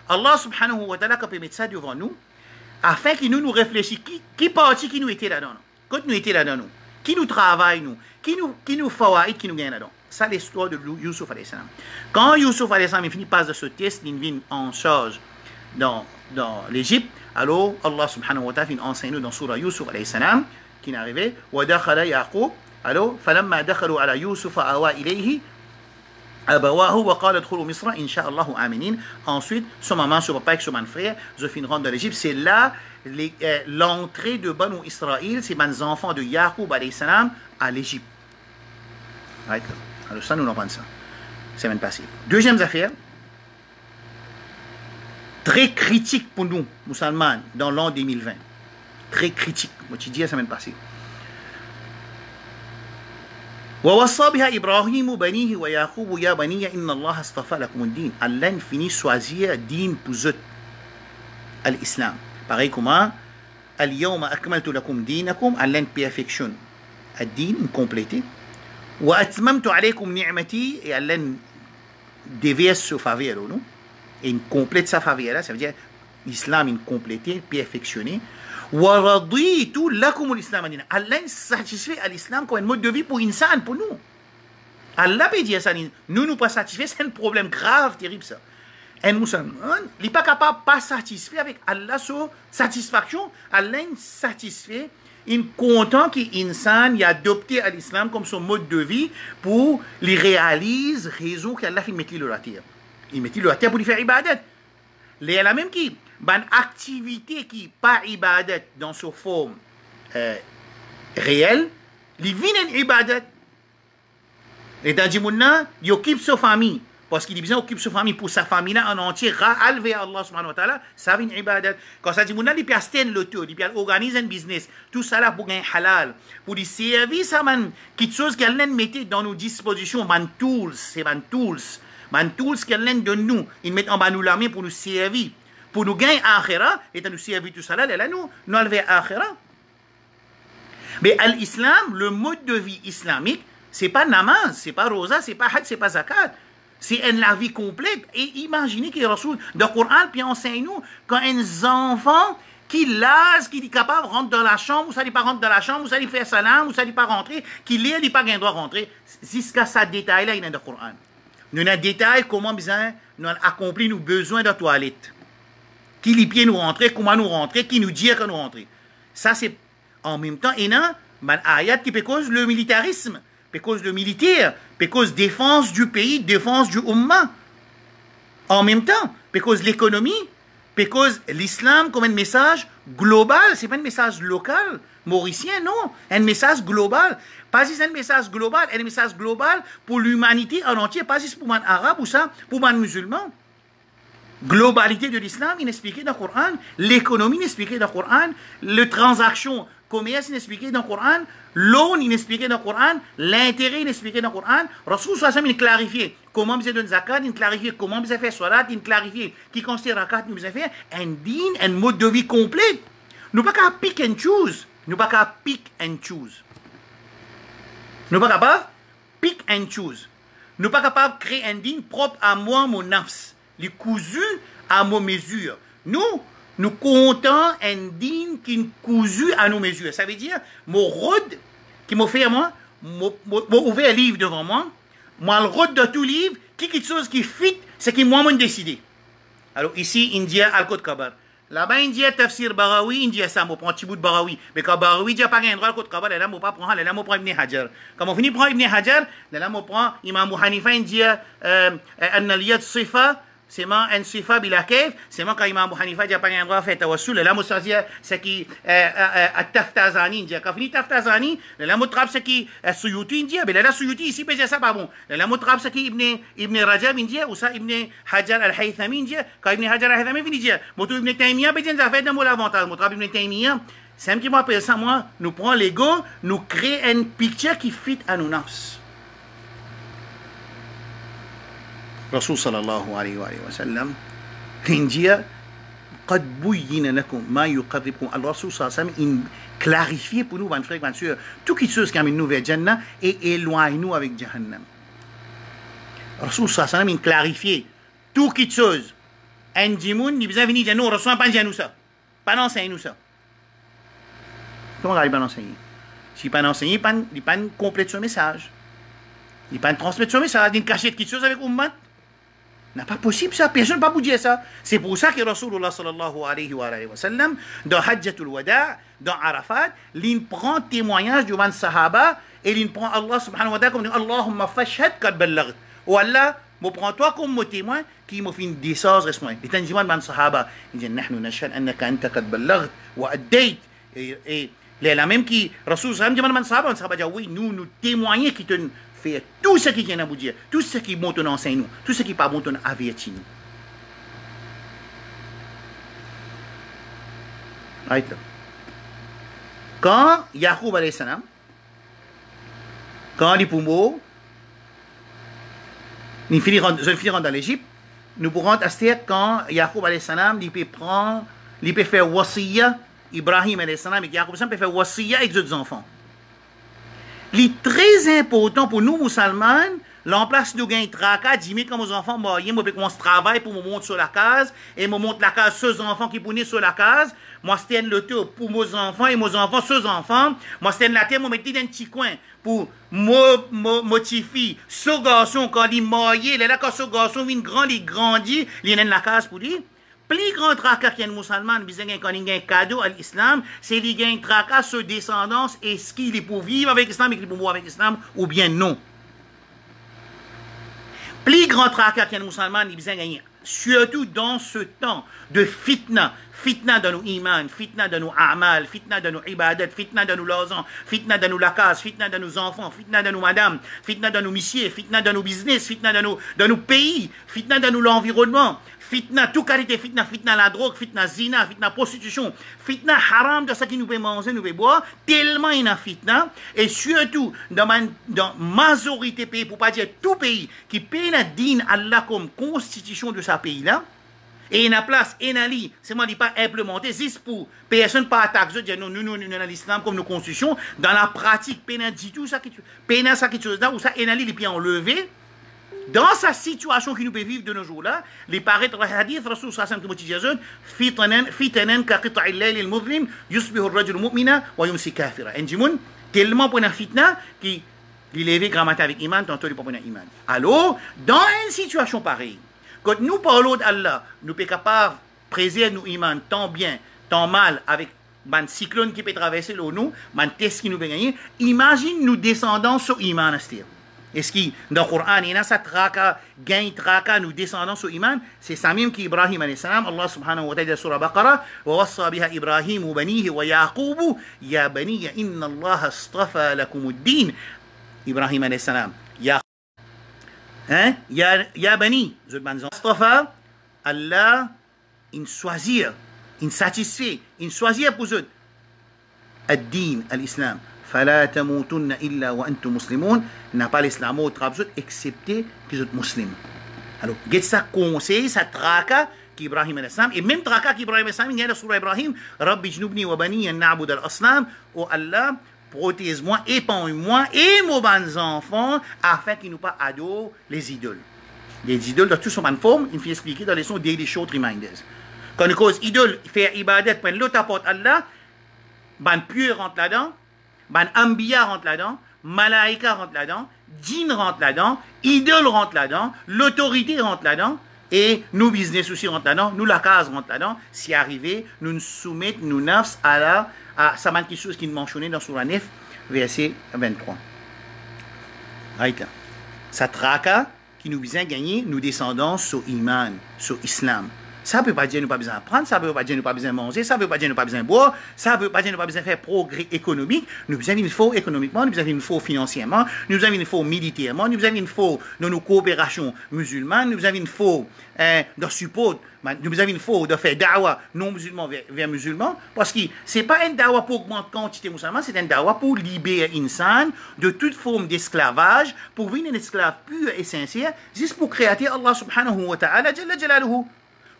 Speaker 1: Allah subhanahu wa ta'ala peut mettre ça devant nous, afin que nous réfléchissions qui partie qui nous était là-dedans. Quand nous étions là-dedans, qui nous travaille, qui nous fawaïd, qui nous gagne là-dedans. Ça, l'histoire de Youssouf alayhi salam. Quand Youssouf alayhi salam finit par ce test, il vient en charge dans l'Égypte, alors Allah subhanahu wa ta'ala enseigne nous dans surah Youssouf alayhi salam, qui est arrivé, wa dakhala Yaqub, alors, falamma dakhalu ala Youssouf awa ilayhi, أبواه وقال ادخلوا مصر إن شاء الله آمنين. Ensuite, son maman, son papa et son frère, ils finiront dans l'Égypte. C'est là l'entrée de Banu Israël, c'est les enfants de Yacoub alayhi salam à l'Égypte. Right? Alors ça, nous n'en parlons ça. Semaine passée. Deuxième affaire, très critique pour nous, musulmans, dans l'an 2020. Très critique. Moi, tu dis la semaine passée. ووصى بها إبراهيم بنيه ويعقوب يا بني إن الله اصطفى لكم الدين. Allah finit choisir دين pour eux, l'islam. Pareil comment اليوم أكملت لكم دينكم. Allah perfection الدين complété. وأتممت عليكم نعمتي. Et Allah déverse sa faveur, non? Et il complète sa faveur. Ça veut dire l'islam est complété, perfectionné. وَرَضِيتُ لَكُمُ الْإِسْلَامَ دِينًا. Allah satisfait à l'islam comme un mode de vie pour insan, pour nous. Allah peut dire ça. Nous pas satisfaits, c'est un problème grave, terrible ça. Un musulman, il n'est pas capable de pas satisfait avec Allah sur satisfaction. Allah est satisfait, il est content qu'insan ait adopté à l'islam comme son mode de vie pour les réaliser, raison qu'Allah il met le la terre. Il met le la terre pour lui faire ibadat. Les la même qui ban activité qui pas ibadat dans sa forme réelle, li vinen ibadat. Et dans du monde, il occupe sa famille. Parce qu'il a besoin d'occuper sa famille pour sa famille en entier, ra'al vers Allah subhanahu wa ta'ala, ça vient ibadat. Quand ça dit, il peut acheter l'auto, il peut organiser un business, tout ça là pour gagner halal, pour des services, quelque chose qu'Allah mettait dans nos dispositions, man tools, c'est man tools qu'Allah donne nous, il met en bas nous la main pour nous servir. Pour nous gagner akhira, et nous servir tout ça là, nous enlever akhira. Mais l'islam, le mode de vie islamique, c'est pas namaz, c'est pas rosa, c'est pas hajj, c'est pas zakat. C'est la vie complète. Et imaginez que Rasoul, dans le Coran, puis enseigne-nous, quand un enfant qui lase, qui est capable de rentrer dans la chambre, ou ça n'est pas rentrer dans la chambre, ou ça lui fait salam, ou ça n'est pas rentrer, qui lit, il n'est pas droit de rentrer. Jusqu'à ce détail-là, il y a dans le Coran. Nous avons un détail, comment besoin, nous accomplir nos besoins de la toilette. Qui les pieds nous rentrer, comment nous rentrer, qui nous dit que nous rentrer. Ça, c'est en même temps, il y a un ayat qui peut cause le militarisme, peut cause le militaire, peut cause défense du pays, défense du umma. En même temps, peut cause l'économie, peut cause l'islam comme un message global, c'est pas un message local, mauricien, non, un message global. Pas juste un message global, un message global pour l'humanité en entier, pas juste pour les arabes ou ça, pour les musulmans. Globalité de l'islam, il est expliqué dans le Coran, l'économie est expliquée dans le Coran, les transactions, commerce est expliqué dans le Coran, l'aune est expliqué dans le Coran, l'intérêt est expliqué dans le Coran. Rasoul sallam il clarifié comment vous donner zakat, il clarifié comment vous faire salat, il clarifié qui considère rakat, nous avez fait un din, un mode de vie complet. Nous pas qu'à pick and choose, nous pas qu'à pick and choose. Nous pas capable pick and choose. Nous pas capable créer un din propre à moi, mon nafs. Les cousus à nos mesures. Nous comptons un digne qui est cousu à nos mesures. Ça veut dire, mon rôde qui m'a fait à moi, m'a ouvert un livre devant moi, moi le rôde de tout livre, quelque chose qui fit, c'est qui moi-même décidé. Alors ici, India, Al-Qod Kabar. Là-bas, India, Tafsir Barawi, India, ça, on prend un petit bout de Barawi. Mais quand Barawi, il n'y a pas un droit Al-Qod Kabar, là, on pas prendre, là, on prend Ibn Hajar. Quand on finit de prendre Ibn Hajar, là, on prend Imam Hanifa, India, An-Naliyat Sifa, c'est moi un sifa bila kayf, c'est moi quand Imam Hanifa dit pas un droit faire tawassul, là moi ça dit c'est qui at-Taftazani dit quand fini Taftazani, là moi trap c'est qui Suyuti dit mais là Suyuti ici peut ça pas bon. Là moi trap c'est qui Ibn Rajab dit ou ça Ibn Hajar al-Haythami dit quand Ibn Hajar al-Haythami vient dire moi tout Ibn Taymiyyah peut dire ça fait dans mon avantage, moi trap Ibn Taymiyyah, c'est un qui m'appelle ça moi, nous prend l'ego, nous crée une picture qui fit à nos nafs. Rasul sallallahu alayhi wa sallam, India, قد بين لكم ما يقربكم. Allah Rasul sallallahu alayhi wa sallam, il clarifie pour nous, mes frères, mes sœurs, tout qui chose qui amène nous vers Jannah et éloigne-nous avec Jahannam. Rasul sallallahu alayhi wa sallam, il clarifie tout qui chose. Un djimoun, il besoin venir dire, nous, on reçoit pas nous ça. Pas d'enseigner nous ça. Comment on va pas enseigner? Si pas enseigner, il pas complète son message. Il pas transmettre son message, il cache quelque chose avec Ummat. N'est pas possible ça, personne ne peut pas dire ça. C'est pour ça que Rasulullah sallallahu alayhi wa sallam, dans Hajjatul Wada', dans Arafat, il prend témoignage devant les Sahaba et il prend Allah subhanahu wa ta'ala comme dit Allahumma fashhad kad ballagh. Oh Allah, me prends-toi comme mon témoin qui m'a fait une décence responsable. Et tant que man sahaba, il dit نحن نشهد أنك أنت قد بلغت وأديت. Et la même qui Rasoul sallam dit man sahaba dit oui, nous témoignons qui te fait tout ce qui vient à vous dire, tout ce qui bon ton enseigne nous, tout ce qui pas bon ton avertit nous. Right là. Quand Yacoub alayhi salam, quand les poumons, nous finirons dans l'Égypte, nous pourrons attester quand Yacoub alayhi salam, il peut faire wasiya, Ibrahim alayhi salam et Yacoub peut faire wasiya avec les autres enfants. Il est très important pour nous, musulmans, l'emplace de gain tracas, dis-moi quand mes enfants moyen, moi, on travaille pour me monter sur la case, et me monte la case, ceux enfants qui pour sur la case, moi, c'était le tour pour mes enfants, et mes enfants, ceux enfants, moi, c'était la terre, moi, mettez dans un petit coin, pour motiver, ce garçon, quand il moyen, là, quand ce garçon vient grand, il grandit, il est dans la case pour lui. Plus grand tracas qu'il y a un musulman, quand il y a un cadeau à l'islam, c'est qu'il y a un tracas sur descendance, est-ce qu'il est pour vivre avec l'islam, et qu'il est pour mourir avec l'islam, ou bien non. Plus grand tracas qu'il y a un musulman, il y a surtout dans ce temps de fitna, fitna de nos iman, fitna de nos amal, fitna de nos ibadat, fitna de nos lozans, fitna de nos lakas, fitna de nos enfants, fitna de nos madames, fitna de nos messieurs, fitna de nos business, fitna de nos pays, fitna de l'environnement, fitna, tout qualité, fitna la drogue, fitna zina, fitna prostitution, fitna haram de ce qui nous peut manger, nous peut boire, tellement il y a fitna, et surtout dans majorité pays, pour pas dire tout pays, qui paye la dîne Allah comme constitution de sa pays-là, et il y a place, et c'est moi, il pas implémenté, juste pour personne pas attaquer, dire non, nous, dans l'islam, comme nos constitutions, dans la pratique, pénal dit tout ça, pénal ça qui chose là, où ça, et les pieds enlevés, dans sa situation qui nous peut vivre de nos jours-là, les paraître le hadith, Rasul sallam qui dit fitanan ka qita'il layl al-muzlim yusbihu ar-rajul mu'mina wa yumsi kafira. Enjimun tellement pour une fitna qui levé grand matin avec iman, tantôt il pas pour iman. Alors, dans une situation pareille, quand nous parlons d'Allah, nous sommes capables de préserver nos iman tant bien, tant mal avec un cyclone qui peut traverser nous, un test qui nous peut gagner. Imagine nous descendons sur iman à ce dire. Est-ce que dans le Coran, il y a ça traka, gain traka, nous descendons sur iman? C'est ça même qu'Ibrahim alayhi salam, Allah subhanahu wa ta'ala sur la Baqarah, wa wassa biha Ibrahim wa banihi wa Yaqub, ya baniya inna Allah astafa lakum ad-din. Ibrahim alayhi salam, ya bani, astafa, Allah, in choisir, in satisfait, in choisir pour eux, ad-din, l'islam. فلا تموتن إلا وأنتم مسلمون n'a pas l'islam au travail excepté que les autres musulmans. Alors, qu'est-ce que ça conseille, ça traka qu'Ibrahim alayhi salam, et même traka qu'Ibrahim alayhi salam, il y a la surah Ibrahim, Rabbi jnubni wa bani an na'bud al-asnam, oh Allah, protège-moi, épargne-moi et mes bons enfants, afin qu'ils nous pas adorent les idoles. Les idoles, de toute son forme, il faut expliquer dans les sons Daily Short Reminders. Quand on cause idole, faire ibadat, pour l'autre apporte Allah, ban pieux rentre là-dedans, ban ambiya rentre là-dedans, malaïka rentre là-dedans, djinn rentre là-dedans, idole rentre là-dedans, l'autorité rentre là-dedans, et nous business aussi rentre là-dedans, nous la case rentre là-dedans. Si arrivé, nous nous soumettons, nous nafs à ça manque quelque chose qui nous mentionné dans Surah 9, verset 23. Right là. Ça traka qui nous vient gagner, nous descendons sur iman, sur islam. Ça ne veut pas dire que nous n'avons pas besoin d'apprendre, ça ne veut pas dire que nous n'avons pas besoin de manger, ça ne veut pas dire que nous n'avons pas besoin de boire, ça ne veut pas dire que nous n'avons pas besoin de faire progrès économique. Nous avons besoin d'une faut économiquement, nous avons besoin d'une faut financièrement, nous avons besoin d'une faut militairement, nous avons besoin d'une faut dans nos coopérations musulmanes, nous avons besoin d'une faut de support, nous avons besoin d'une faut de faire dawa non musulman vers musulmans, parce que ce n'est pas une dawa pour augmenter la quantité musulmane, c'est une dawa pour libérer l'insan de toute forme d'esclavage, pour venir un esclave pur et sincère, juste pour créer Allah subhanahu wa ta'ala, jalla jalaluhu.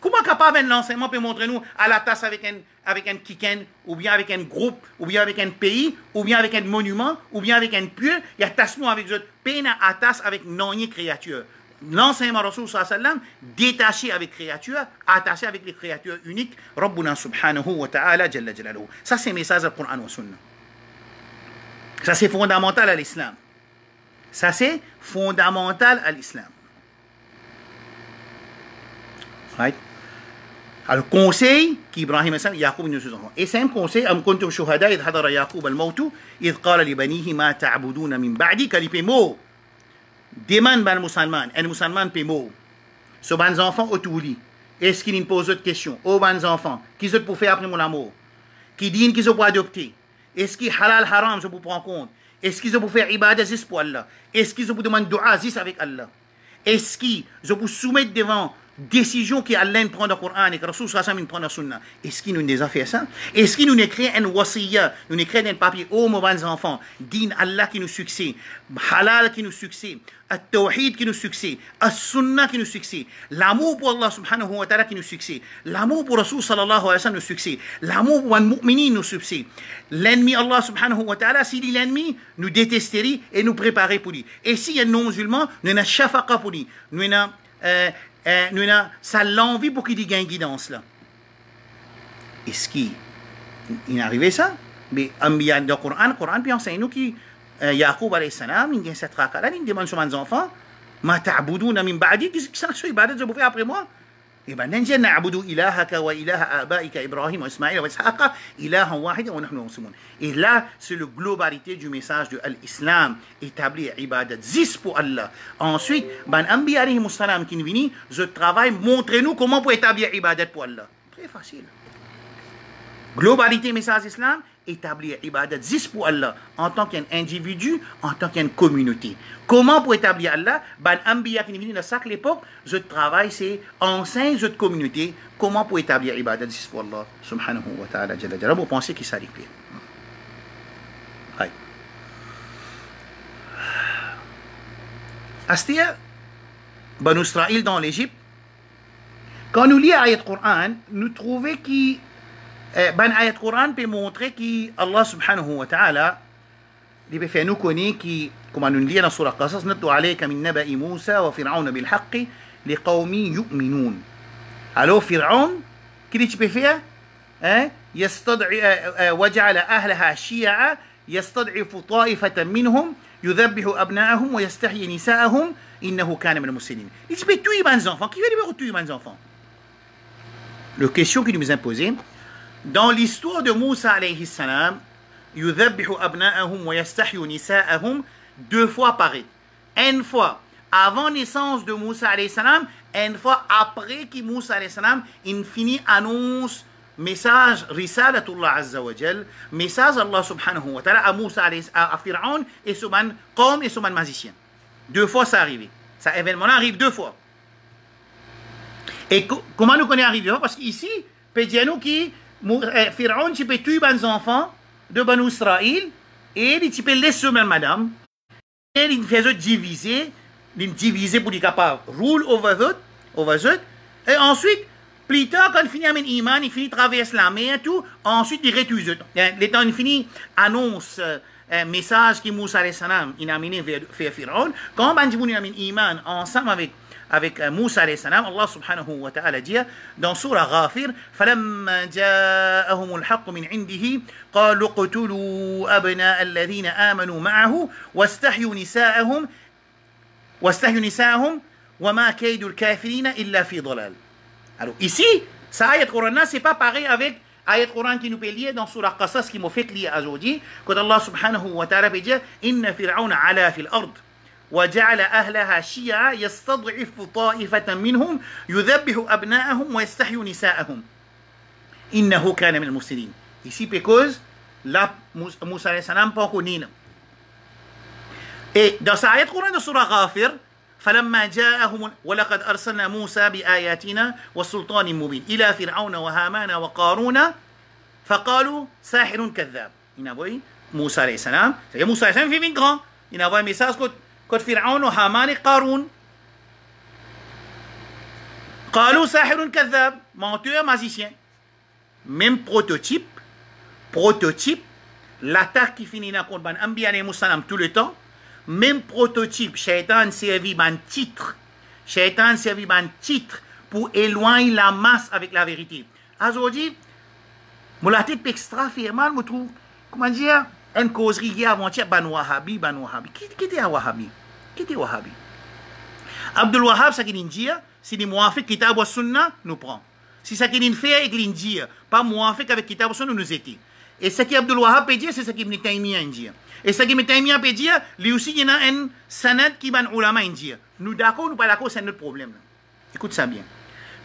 Speaker 1: Comment capable l'enseignement peut montrer nous à la tasse avec un kiken, ou bien avec un groupe, ou bien avec un pays, ou bien avec un monument, ou bien avec un pieu, il y a tasse nous avec eux, peine à tasse avec non créature. L'enseignement Rasul sallallahu alayhi wa sallam, détaché avec créature, attaché avec les créatures uniques, Rabbuna subhanahu wa ta'ala jalla jalaluhu. Ça c'est le message du Coran wa Sunna. Ça c'est fondamental à l'islam. Ça c'est fondamental à l'islam. Right? Alors, conseil qu'Ibrahim a Yacoub nous a Et c'est un conseil, am kuntum shuhada idh hadara Yacoub al-mawtu idh qala li banihi ma ta'buduna min ba'di kalipé mot. demande ban musulman, un musulman peut mourir. So ban enfants autour est-ce qu'il pose d'autres questions? Oh ban enfants, qui sont pour faire après mon amour? Qui disent qu'ils sont pour adopter? Est-ce qu'il halal haram je pour prendre compte? Est-ce qu'ils sont pour faire ibadah juste pour Allah? Est-ce qu'ils sont pour demander dua juste avec Allah? Est-ce qu'ils sont pour soumettre devant décision que Allah prend dans le Coran et que Rasul sallallahu prend dans la Sunna? Est-ce qu'il nous déjà fait ça? Est-ce qu'il nous écrit un wasiya, nous écrit un papier, oh mes bons enfants, din Allah qui nous succède, halal qui nous succède, التوحيد qui nous succède, السنة qui nous succède, l'amour pour Allah subhanahu wa ta'ala qui nous succède, l'amour pour Rasul sallallahu alayhi wa sallam nous succède, l'amour pour les mu'minin nous succède. L'ennemi Allah subhanahu wa ta'ala, s'il est l'ennemi, nous détesterait et nous préparer pour lui. Et s'il y a un non-musulman, nous avons shafaqa pour lui, nous avons ça l'envie pour qu'il y ait une guidance là. Est-ce qu'il est arrivé ça? Mais dans le Coran puis enseigne nous qui Yaqub alayhi salam, il y a cette raka-là, il demande sur mes enfants, ma ta'buduna min ba'di, qu'est-ce que ça fait ibadat je vous fais après moi? Et ben nous na'budu ilahaka wa ilaha abaika Ibrahim wa Ismaïl wa Ishaqa ilahan wahida wa nahnu muslimun. Et là, c'est la globalité du message de l'islam, établir ibadat zis pour Allah. Ensuite, ben anbiya alayhi salam qui viennent, je travaille, montrez-nous comment pour établir ibadat pour Allah. Très facile. Globalité message islam, établir ibadat zis pour Allah en tant qu'un individu, en tant qu'une communauté. Comment pour établir Allah? Ban Ambiya qui vient de chaque époque, je travaille, c'est enseigne cette communauté, comment pour établir ibadat zis pour Allah subhanahu wa ta'ala jalla jalla. Vous pensez qu'il s'arrive bien? Astia, Banu Israël dans l'Égypte, quand nous lisons l'ayat Coran, nous trouvons qu'il ban ayat Quran peut montrer que Allah subhanahu wa ta'ala il peut faire nous connaître qui comme nous lisons dans surah Qasas natlu alayka min naba'i Musa wa Fir'aun bil haqqi liqaumin yu'minun. Alors Fir'aun qu'est-ce qu'il peut faire? يستدعي وجعل أهلها شيعا يستضعف طائفة منهم يذبح أبناءهم ويستحيي نساءهم إنه كان من المفسدين. Il peut tuer les enfants. Qui veut tuer les enfants? La question qui nous est posée dans l'histoire de Moussa alayhi salam, يذبح أبناءهم ويستحيي نساءهم deux fois pareil. Une fois avant naissance de Moussa alayhi salam, une fois après que Moussa alayhi salam il finit annonce message risalatullah azza wa jal, message Allah subhanahu wa ta'ala à Moussa à Fir'aun et son qawm et son magicien. Deux fois ça arrive. Ça événement arrive deux fois. Et comment nous connaissons arrivé? Parce qu'ici, peut dire nous qui Fir'aun tu peux tuer les enfants de Banu Israël et tu peux laisser même madame et il fait diviser pour les capables rule over eux et ensuite plus tard, quand il finit avec l'iman, il finit traverser la mer et tout, ensuite il rétuse. Le temps il finit, annonce message que Moussa alayhi salam il a amené vers Pharaon. Quand il a mis l'iman ensemble avec Moussa alayhi salam, Allah subhanahu wa ta'ala dit dans surah Ghafir, فَلَمَّا جَاءَهُمُ الْحَقُّ مِنْ عِنْدِهِ قَالُوا اقْتُلُوا أَبْنَاءَ الَّذِينَ آمَنُوا مَعَهُ وَاسْتَحْيُوا نِسَاءَهُمْ وَمَا كَيْدُ الْكَافِرِينَ إِلَّا فِي ضَلَالٍ. Alors ici, ça ayat Quran, c'est pas pareil avec ayat Quran qui nous peut lier dans surah Qasas qui m'a fait lier aujourd'hui, quand Allah subhanahu wa ta'ala peut dire Inna fir'auna ala fil ard wa ja'ala ahlaha shi'a yastad'ifu ta'ifatan minhum yudhabbihu abna'ahum wa yastahyu nisa'ahum innahu kana min al-mufsidin. Ici because là Moussa alayhi salam pas connu. Et dans sa ayat Quran de surah Ghafir فلما جاءهم ولقد أرسلنا موسى بآياتنا وسلطان مبين إلى فرعون وهامان وقارون فقالوا ساحر كذاب. Il a envoyé Moussa alayhi salam. C'est Moussa alayhi salam fait grand. Il a envoyé un message contre Fir'aun et Haman et Qarun. قالوا ساحر كذاب. Menteur, magicien. Même prototype, l'attaque qui finit dans contre Ban Anbiya alayhi salam tout le temps. Même prototype, Shaitan servi un titre. Shaitan servi un titre pour éloigner la masse avec la vérité. Aujourd'hui, mon la tête extra firman, je trouve, comment dire, une causerie hier avant-hier, Ban Wahhabi. Qui était un Wahhabi? Qui était Wahhabi? Abdul Wahhab, ça qu'il dit, si les muafiq kitab wa sunna, nous prend. Si ça qu'il fait et qu'il dit, pas muafiq avec kitab wa sunna, nous étions. Et ce qu'Abdul Wahhab peut dire, c'est ce qu'Ibn Taymiyyah dit. Et ce qu'Ibn Taymiyyah peut dire, lui aussi, il y a un sanad qui ban ulama dit. Nous d'accord, nous pas d'accord, c'est notre problème. Écoute ça bien.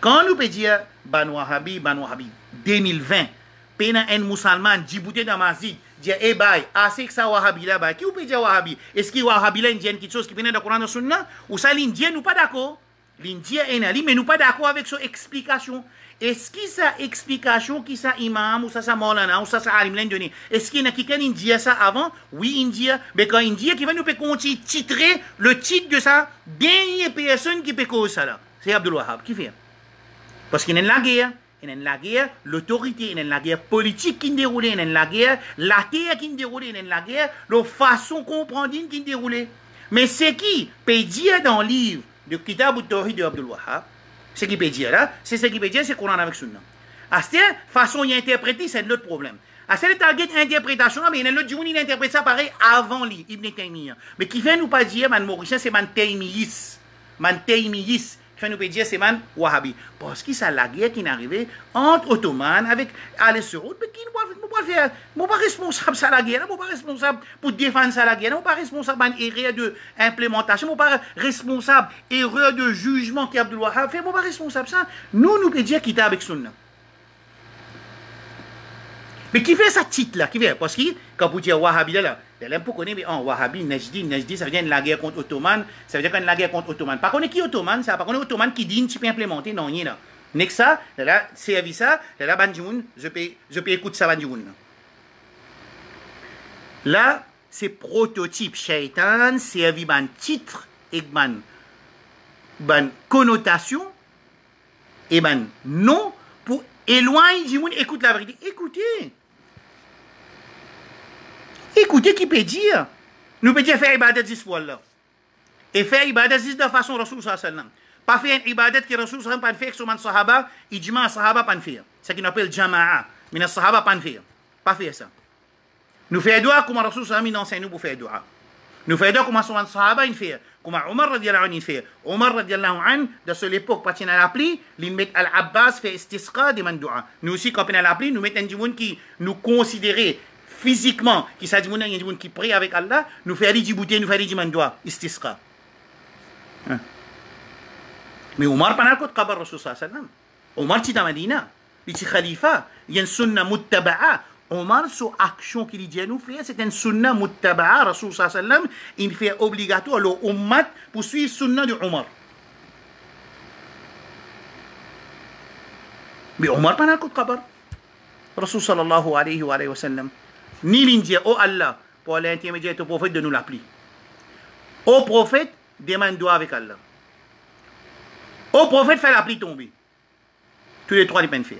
Speaker 1: Quand nous peut dire ban Wahhabi 2020, pena un musulman djibouté dans masjid, dit eh bay, assez que ça Wahhabi là bas. Qui vous peut dire Wahhabi? Est-ce qu'il Wahhabi là indien quelque chose qui vient dans le Coran de Sunna ou ça l'indien nous pas d'accord? L'indien est ali mais nous pas d'accord avec son explication. Est-ce que ça explication qui ça imam ou ça maulana ou ça alim l'a donné? Est-ce qu'il y a quelqu'un qui dit ça avant? Oui, India. Mais quand India qui va nous continuer titrer le titre de ça, dernière personne qui peut causer ça là, c'est Abdul Wahhab qui fait. Parce qu'il y a la guerre, l'autorité, il y a la guerre politique qui déroule, il y a la guerre, la terre qui déroule, il y a la guerre, la façon comprendre qui déroule. Mais c'est qui peut dire dans le livre de Kitab al-Tawhid de Abdul Wahhab, ce qui peut dire là, c'est ce qui peut dire, c'est Coran avec Sunna. À cette façon d'interpréter, c'est l'autre problème. À cette target interprétation, mais il y a l'autre jour, il interprète ça pareil avant lui, Ibn Taymiyyah. Mais qui fait nous pas dire, man Mauricien, c'est man Taymiyis. Man Taymiyis. Qui fait nous pas dire, c'est man Wahhabi. Parce que c'est la guerre qui est arrivée entre Ottomans avec Al Saoud, mais qui nous pas faire, nous pas responsable de la guerre, nous pas responsable pour défendre ça la guerre, nous pas responsable d'erreur de implémentation, nous pas responsable erreur de jugement qui Abdul Wahhab fait, nous pas responsable ça. Nous peut dire qu'il est avec Sunna. Mais qui fait ça titre là? Qui fait? Parce que quand vous dites Wahhabi là, il pour connaître, mais en Wahhabi, Najdi, ça veut dire la guerre contre Ottoman, ça veut dire la guerre contre Ottoman. Par contre, qui Ottoman? Ça, par contre, Ottoman qui dit, tu peux implémenter, non, il y a là. Next ça, là, servi ça, là, Banjoun, je peux écouter ça, Banjoun. Là, c'est prototype shaitan, servi ban titre, et ban connotation, et ban non, pour éloigner du monde, écoute la vérité. Écoutez qui peut dire. Nous peut dire faire ibadat 10 fois là. Et faire ibadat 10 de façon Rasul sallam. Pas faire une ibadat que Rasul sallam pas faire sur man sahaba, ijma sahaba pas faire. Ce qu'on appelle jama'a. Mais les sahaba pas faire. Pas faire ça. Nous faisons dua comme Rasul sallam il enseigne nous pour faire dua. Nous faisons dua comme sur man sahaba il fait. Comme Omar radiallahu anhu il fait. Omar radiallahu anhu de cette époque pas à l'appli, il met al-Abbas fait istisqa de man dua. Nous aussi quand on a l'appli, nous mettons du monde qui nous considérer physiquement, qui s'agit de gens qui prie avec Allah, nous fait aller du bouté, nous fait aller du mandoua, istisqa. Mais Omar pas n'a pas de kabar Rasul sallallahu alayhi wa sallam. Omar est dans Medina, il est khalifa, il y a une sunna muttaba'a. Omar, son action qu'il dit à nous faire, c'est une sunna muttaba'a. Rasul sallallahu alayhi wa sallam, il fait obligatoire le ummat pour suivre sunna de Omar. Mais Omar pas n'a pas de kabar. Rasul sallallahu alayhi wa sallam. Ni l'Indien, oh Allah, pour l'intermédiaire du prophète de nous l'appeler. Au prophète, demande doigt avec Allah. Au prophète, fait l'appli tomber. Tous les trois, ils peuvent faire.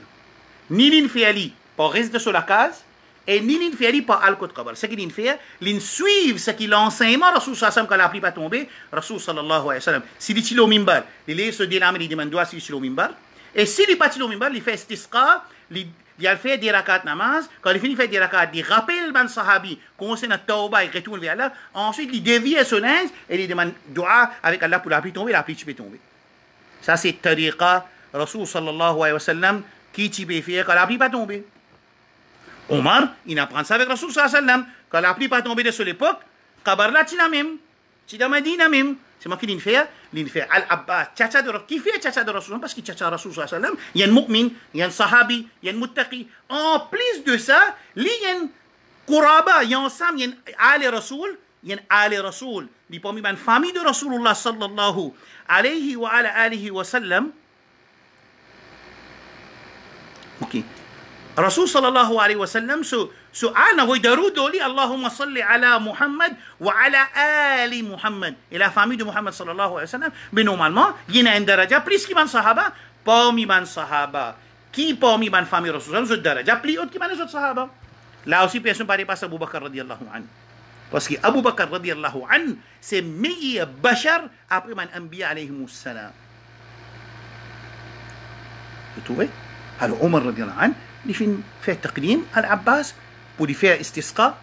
Speaker 1: Ni l'in fait ali pour rester sur la case, et ni l'in fait ali pour al-Qut Kabar. Ce qu'il fait, l'in suivre ce qu'il enseignement, Rasul sallallahu alayhi wa sallam, quand l'appli pas tomber, Rasul sallallahu alayhi wa sallam. S'il est au mimbar, il est se délamer, il demande doigt s'il est au mimbar. Et s'il n'est pas au mimbar, il fait istisqa, il a fait des rakats namaz, quand il finit de faire des rakats, il rappelle le sahabi, concernant tawba, il retourne vers Allah, ensuite il dévie son linge et il demande dua avec Allah pour la pluie tomber, la pluie tu peux tomber. Ça c'est tariqa, Rasul sallallahu alayhi wa sallam, qui tu peux faire quand la pluie pas tomber. Omar, il apprend ça avec Rasul sallallahu alayhi wa sallam, quand la pluie pas tomber de cette époque, kabar là tu l'as même, tu l'as Medina même. C'est moi qui l'ai fait Al-Abbas, tchatcha de Rasul. Qui fait tchatcha de Rasul? Parce qu'il tchatcha Rasul sallallahu alayhi wa sallam. Il y a un mu'min, il y a un sahabi, il y a un muttaqi. En plus de ça, il y a un Quraba, il y a ensemble, il y a un Ali Rasul, il y a un Ali Rasul. Il y a parmi la famille de Rasulullah sallallahu alayhi wa alihi wa sallam. Ok. Rasul sallallahu alayhi wa sallam, سؤالنا هو يدرودوا لي اللهم صل على محمد وعلى آل محمد et la famille de Muhammad sallallahu alayhi wa sallam. Mais normalement, il y a une daraja plus qui ban sahaba, parmi ban sahaba, qui parmi ban famille Rasul, c'est daraja plus haute qui ban les autres sahaba. Là aussi, personne ne passe Abu Bakr radiyallahu anhu. Parce que Abu Bakr radiyallahu anhu, c'est meilleur bachar après man anbiya alayhimus salam. Vous trouvez? Alors Omar radiyallahu anhu, il fait taqdim al-Abbas, pour lui faire istisqa,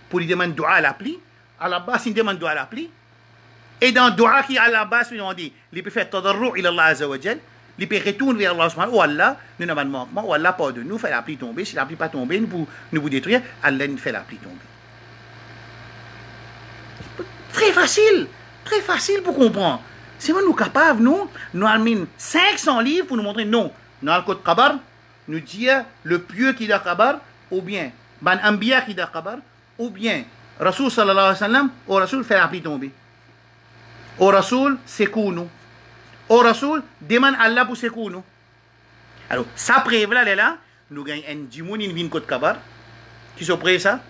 Speaker 1: pour lui demander dua à l'appli. Al-Abbas, il demande dua à l'appli. Et dans dua qui à l'Abbas, il dit, il peut faire tadarru ila Allah azza wa jal, Il peut retourner vers Allah subhanahu wa ta'ala, nous n'avons pas de manquement, ou Allah pardonne nous, fait la pluie tomber. Si la pluie pas tomber, nous vous détruire, Allah nous fait la pluie tomber. Très facile pour comprendre. Si nous sommes capables, nous avons 500 livres pour nous montrer non. Dans le code Qabar, nous dire le pieux qui est Qabar, ou bien Ban Ambiya qui est Qabar, ou bien Rasoul sallallahu alayhi wa sallam, ou Rasoul fait la pluie tomber. Ou Rasoul secoue nous. Ou Rasoul demande Allah pour secouer nous. Alors, ça preuve là, nous gagnons un djimoun in vin code Qabar, qui se prête ça,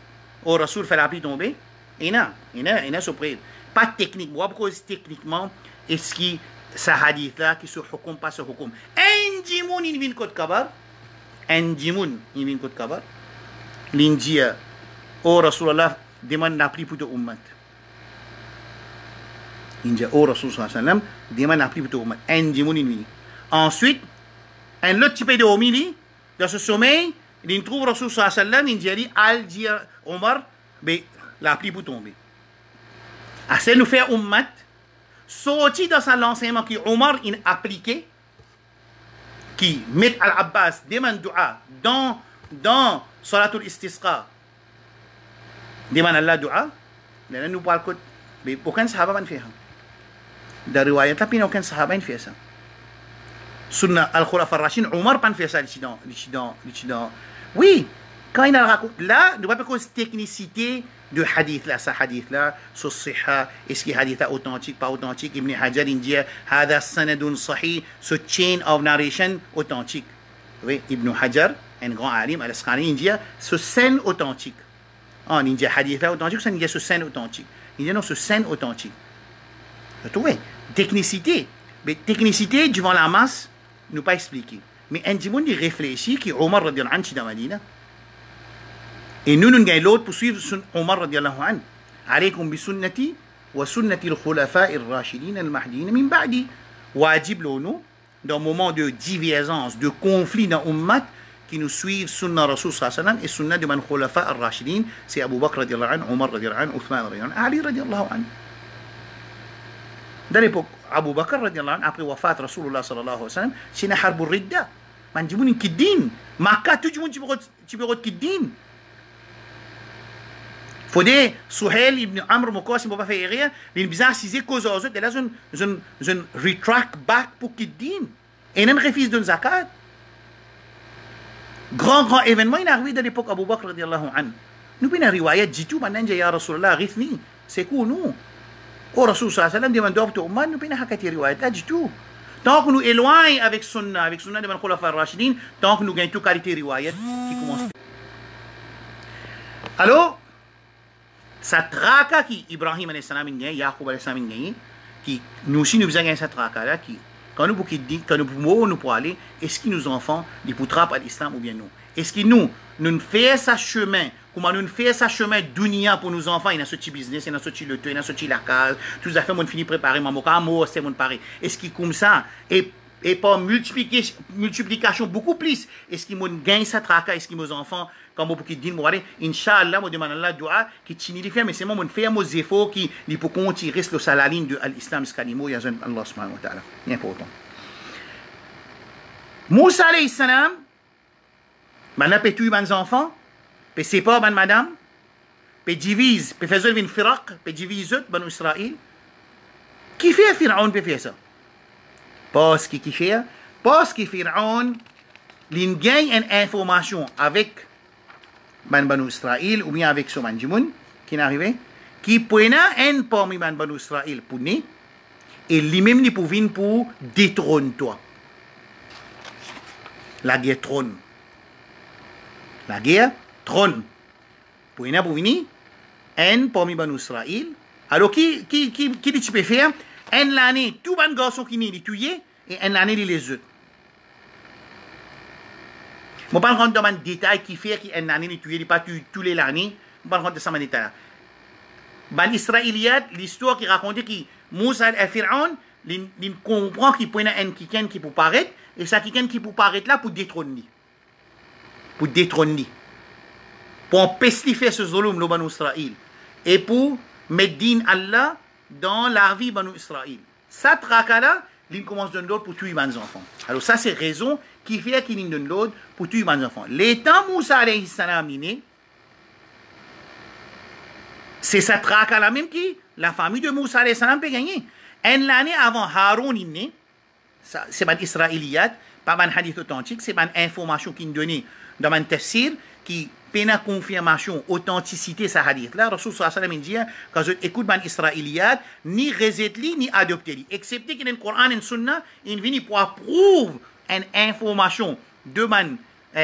Speaker 1: ou Rasoul fait la pluie tomber, et non, se prête. Pas technique, moi, parce que techniquement, est-ce que ce hadith-là qui se hukum, pas se hukum. Un djimoun in vin code Qabar, l'india, ou Rasulullah demande la pluie pour te ummat. L'india, ou Rasulullah sallam demande la pluie pour te ummat. Un djimoun in vin. Ensuite, un autre type de homili, dans ce sommeil, il trouve Rasulullah sallam, il dit, al dire Omar, la pluie pour tomber. Assez nous faire ummat, sorti dans l'enseignement qui Omar a appliqué, qui met Al-Abbas demande dua dans Salatul Istisqa, demande Allah dua, là nous parle que mais aucun sahaba ne fait ça. Dans riwayat là, puis aucun sahaba ne fait ça. Sunna Al-Khulafa Ar-Rashidin, Omar pas fait ça ici dans. Oui, quand il a raconté là, nous pas cause technicité de hadith là, ça hadith là, sur siha, est-ce que hadith là authentique, pas authentique, Ibn Hajar il dit hada sanadun sahih, ce chain of narration authentique. Oui, Ibn Hajar, un grand alim al-Asqalani, il dit ce scène authentique. Ah, il dit hadith là authentique, ça il dit ce scène authentique. Il dit non, ce scène authentique. Vous trouvez? Technicité. Mais technicité devant la masse, nous pas expliquer. Mais un monde il réfléchit qui Omar radiallahu anhu dans Madina. Et nous gagnons l'autre pour suivre Omar radiallahu anhu. Alaykum bi sunnati wa sunnati al-khulafa ar-rashidin al-mahdin min ba'di. Wajib nous dans un moment de divergence, de conflit dans l'ummat, qui nous suivent sunna Rasul sallallahu alayhi wa sallam et sunna de man khulafa ar-rashidin, c'est Abu Bakr radiallahu anhu, Omar radiallahu anhu, Uthman radiallahu anhu, Ali radiallahu anhu. Dans l'époque, Abu Bakr radiallahu anhu, après wafat Rasulullah sallallahu alayhi wa sallam, c'est une harbu ridda. Man dit moun kiddin. Maka tout le monde tu peux kiddin. Fodé, Souhail ibn Amr Mokos, il ne peut pas faire rien. Il bizarre si c'est cause aux autres, il a un retract back pour kiddin. Et il refuse de zakat. Grand événement, il est arrivé dans l'époque Abu Bakr radiallahu anhu. Nous pouvons une riwayat du tout, maintenant, ya Rasulallah, rifni. C'est quoi nous? Au Rasul sallallahu alayhi wa sallam, demande d'obtenir au man, nous pouvons hakati riwayat là du tout. Tant que nous éloignons avec sunna de man khulafa ar-rashidin, tant que nous gagnons toute qualité riwayat qui commence. Alors, sa traka qui Ibrahim alayhi salam gagne, Yaqub alayhi salam gagne, qui nous aussi nous faisons gagner cette traka là, qui quand nous pouvons nous pour aller, est-ce que nos enfants ils pour trapper à l'islam ou bien nous? Est-ce que nous faisons ça chemin, comment nous faisons ça chemin dunia pour nos enfants, il y a ce petit business, il y a ce petit loto, il y a ce petit la case, tous les affaires, on finit préparer, maman, c'est mon pareil. Est-ce qu'il comme ça et par multiplication beaucoup plus, est-ce qu'il gagne sa traka, est-ce que nos enfants comme beaucoup qui disent moi inchallah moi demande Allah dua qui tini les faire mais c'est moi mon faire mes efforts qui il pour continuer reste sur la ligne de l'islam skalimo ya Allah subhanahu wa ta'ala c'est important. Moussa alayhi salam maintenant peut tuer mes enfants peut séparer mes madame peut divise peut faire une firaq peut diviser banu Israël qui fait Pharaon peut faire ça parce que Pharaon il gagne une information avec Banu Israël ou bien avec ce Manjimoun qui est arrivé, qui prenne un parmi Banu Israël pour ni et lui-même pour venir pour détrôner toi. La guerre trône. Pour venir un parmi Banu Israël. Alors qui tu peux faire? Un l'année, tout le garçon qui n'est tué et un l'année les autres. Je ne vais pas rentrer dans un détail qui fait qu'un année n'est tué, pas tous les années. Je ne vais pas rentrer dans ce détail-là. Dans l'Israélien, l'histoire qui racontait que Moussa et Pharaon, il comprend qu'il y a un quelqu'un qui peut paraître, et ça quelqu'un qui peut paraître là pour détrôner. Pour empêcher faire ce zulum dans Banu Israël. Et pour mettre din Allah dans la vie Banu Israël. Ça traka là, il commence de l'autre pour tuer les enfants. Alors ça, c'est raison qui fait qu'il donne l'autre pour tuer les enfants. L'étant Moussa alayhi salam né, c'est cette traque là même qui la famille de Moussa alayhi salam peut gagner. Une année avant Haroun est né, c'est un israéliyat, pas un hadith authentique, c'est une information qui nous donne dans un tafsir qui peine confirmation, authenticité sa hadith là. Rasul sallallahu alayhi wa sallam dit quand je écoute un israéliyat, ni rejetli ni adopteli. Excepté qu'il y a un Coran et une Sunna, il vient pour prouver une information de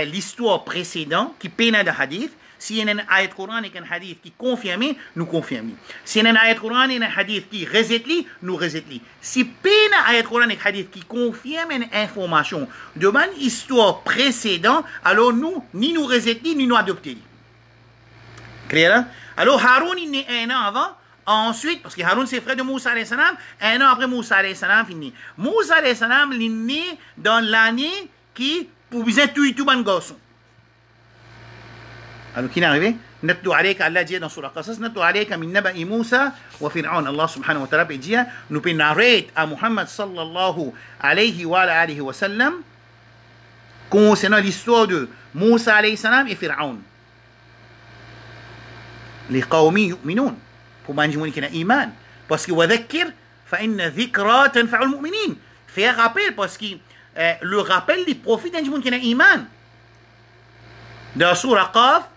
Speaker 1: l'histoire précédente qui peine de hadith. Si il y a un ayat coranique et un hadith qui confirme, nous confirmons. Si il y a un ayat coranique et un hadith qui rejetli, nous rejetli. Si peine un ayat coranique et un hadith qui confirme une information de une histoire précédente, alors nous, ni nous rejetli, ni nous adoptons. Clair? Alors Haroun il est un an avant. Ensuite, parce que Haroun c'est frère de Moussa alayhi salam, un an après Moussa alayhi salam fini. Moussa alayhi salam il est né dans l'année qui pour bien tuer tout le garçon. Alors, qui est arrivé? نتلو عليك Allah dit dans Surah Qasas, نتلو عليك من نبأ موسى وفرعون. Allah subhanahu wa ta'ala dit, nous pouvons narrer à Muhammad sallallahu alayhi wa sallam concernant l'histoire de Moussa alayhi salam et Pharaon. Les qawmi yu'minun. Pour manjmouni qui n'a iman. Parce que وذكر فإن ذكرى تنفع المؤمنين. Faire rappel parce que le rappel des prophètes manjmouni qui n'a iman. Dans Surah Qaf,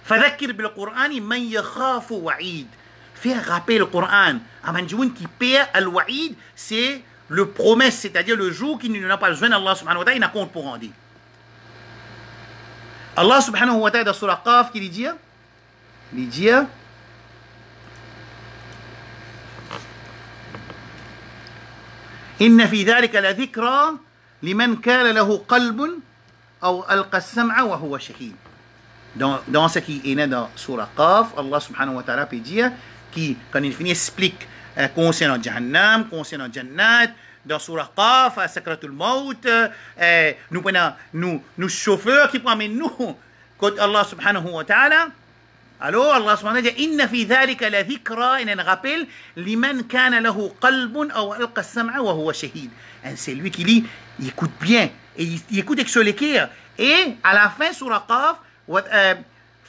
Speaker 1: فذكر بالقرآن من يخاف وعيد. Faire rappeler le Coran à Manjoun qui paie al-wa'id, c'est le promesse, c'est-à-dire le jour qui n'a pas besoin d'Allah subhanahu wa ta'ala, il n'a compte pour rendre. Allah subhanahu wa ta'ala dans Surah Qaf qui dit إن في ذلك لذكرى لمن كان له قلب أو ألقى السمع وهو شهيد. Dans ce qui est né dans Surah Qaf, Allah subhanahu wa ta'ala peut dire qui, quand il finit, explique concernant Jahannam, concernant Jannat, dans Surah Qaf, à Sakratul Maut, nous chauffeurs qui promènent nous, quand Allah subhanahu wa ta'ala, alors Allah subhanahu wa ta'ala dit إن في ذلك لذكرى, il rappelle لمن كان له قلب أو ألقى السمع وهو شهيد. C'est lui qui lit, il écoute bien, et il écoute avec le cœur. Et à la fin, Surah Qaf,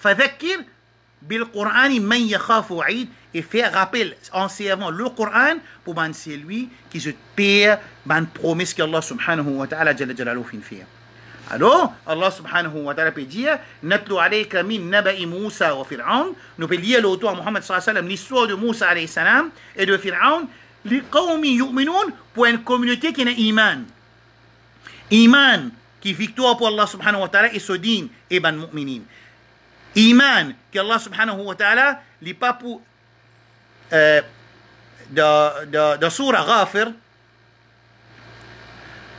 Speaker 1: فذكر بالقرآن من يخاف وعيد, et faire rappel en servant le Coran pour c'est lui qui se perd une promesse que Allah subhanahu wa ta'ala jalla jalaluhu fin faire. Alors Allah subhanahu wa ta'ala peut dire natlu alayka min naba'i Moussa wa Fir'aun, nous peut lire l'auteur Muhammad sallallahu alayhi wa sallam l'histoire de Moussa alayhi salam et de Fir'aun li qawmi yu'minun, pour une communauté qui n'a iman. Iman qui victoire pour Allah subhanahu wa ta'ala et ce din et ban mu'minin. Iman que Allah subhanahu wa ta'ala li pas pour de surah Ghafir,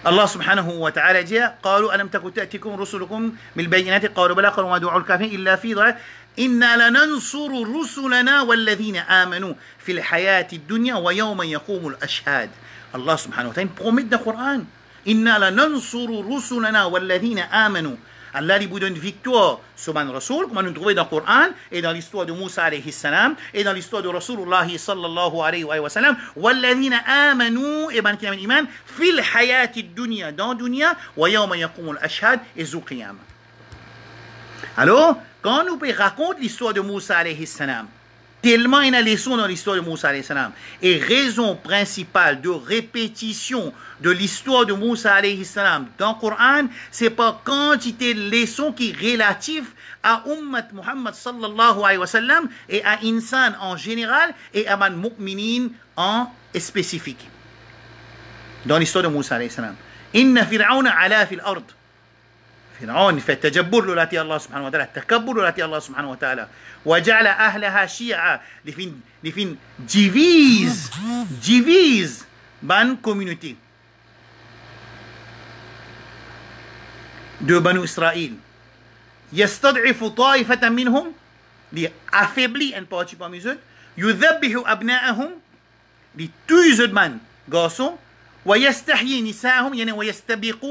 Speaker 1: Allah subhanahu wa ta'ala dit قالوا ألم تكن تأتيكم رسلكم بالبينات قالوا بلى قالوا ما دعوا الكافرين إلا في ضلال إنا لننصر رسلنا والذين آمنوا في الحياة الدنيا ويوم يقوم الأشهاد. Allah subhanahu wa ta'ala promet dans le Coran إنا لننصر رسلنا والذين آمنوا. Allah lui donne victoire sur man Rasoul, comme nous trouvons dans le Coran et dans l'histoire de Moussa alayhi salam et dans l'histoire de Rasulullah sallallahu alayhi wa sallam. وَالَّذِينَ آمَنُوا et ban qui a iman fil hayati dunya, dans dunya wa yawma yaqumul ashhad et zu qiyamah. Alors, quand nous raconter l'histoire de Moussa alayhi salam, tellement il y a des leçons dans l'histoire de Moussa alayhi salam, et raison principale de répétition de l'histoire de Moussa alayhi salam dans le Coran, c'est pas quantité de leçons qui relatifs à Ummat Muhammad sallallahu alayhi wa sallam et à insan en général et à man mu'minin en spécifique. Dans l'histoire de Moussa alayhi salam, inna fir'auna ala fil ard. فرعون في التجبر لولاتي الله سبحانه وتعالى، التكبر لولاتي الله سبحانه وتعالى، وجعل أهلها شيعا لفين divise ban communauté de Banu Israël. يستضعف طائفة منهم لأفبلي أن partie parmi eux، يذبح أبناءهم لتوز من garçons، ويستحيي نساءهم يعني ويستبق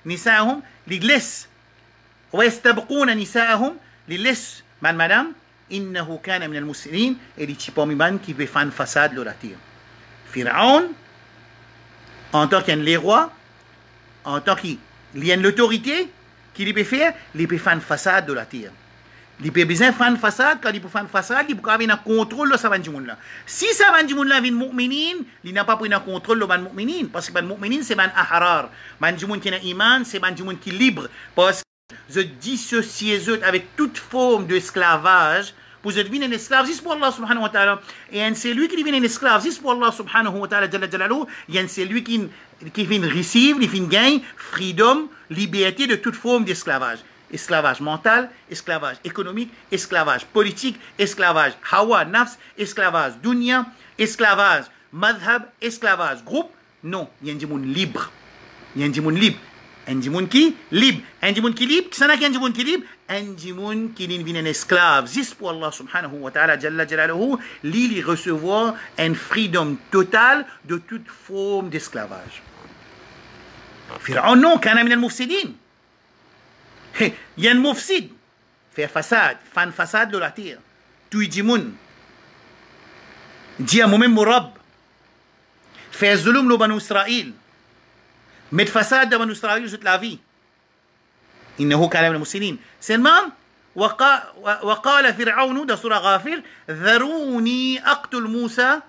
Speaker 1: نساءهم لجلس ويستبقون نساءهم للس من مدام innahu kana min al-muslimin, et les types qui veulent faire une façade de la terre. Pharaon, en tant qu'il est roi, en tant qu'il y a l'autorité, qu'il peut faire, il peut faire une façade de la terre. Il peut besoin faire une façade, quand il peut faire une façade, il peut avoir un contrôle de ce monde. Si ce monde vient mu'minin, il n'a pas pris un contrôle de ce mu'minin, parce que le mu'minin c'est un ahrar. Le monde qui a iman, c'est un monde qui est libre, parce que je dissociez avec toute forme d'esclavage, pour je devenir un esclave juste pour Allah subhanahu wa ta'ala. Et c'est lui qui devient un esclave juste pour Allah subhanahu wa ta'ala, c'est lui qui vient recevoir, qui vient gagner freedom, liberté de toute forme d'esclavage. Esclavage mental, esclavage économique, esclavage politique, esclavage hawa, nafs, esclavage dunya, esclavage madhab, esclavage groupe. Non, il y a un monde libre. Il y a un monde libre. Un monde qui libre. Un monde qui libre, qui s'en a un monde qui libre, un monde qui devient un esclave. Juste pour Allah subhanahu wa ta'ala, jalla jalaluhu, il recevoir un freedom total de toute forme d'esclavage. Pharaon non, kana min al-mufsidin. Il y a un mufsid, fait façade, fan façade de la terre. Tu dis moun. Dis à moi-même Mourab. Fait zulum le Banu Israël. Met façade de Banu Israël toute la vie. إنه كان من المفسدين. سلمان وقال فرعون ده سورة غافر ذروني أقتل موسى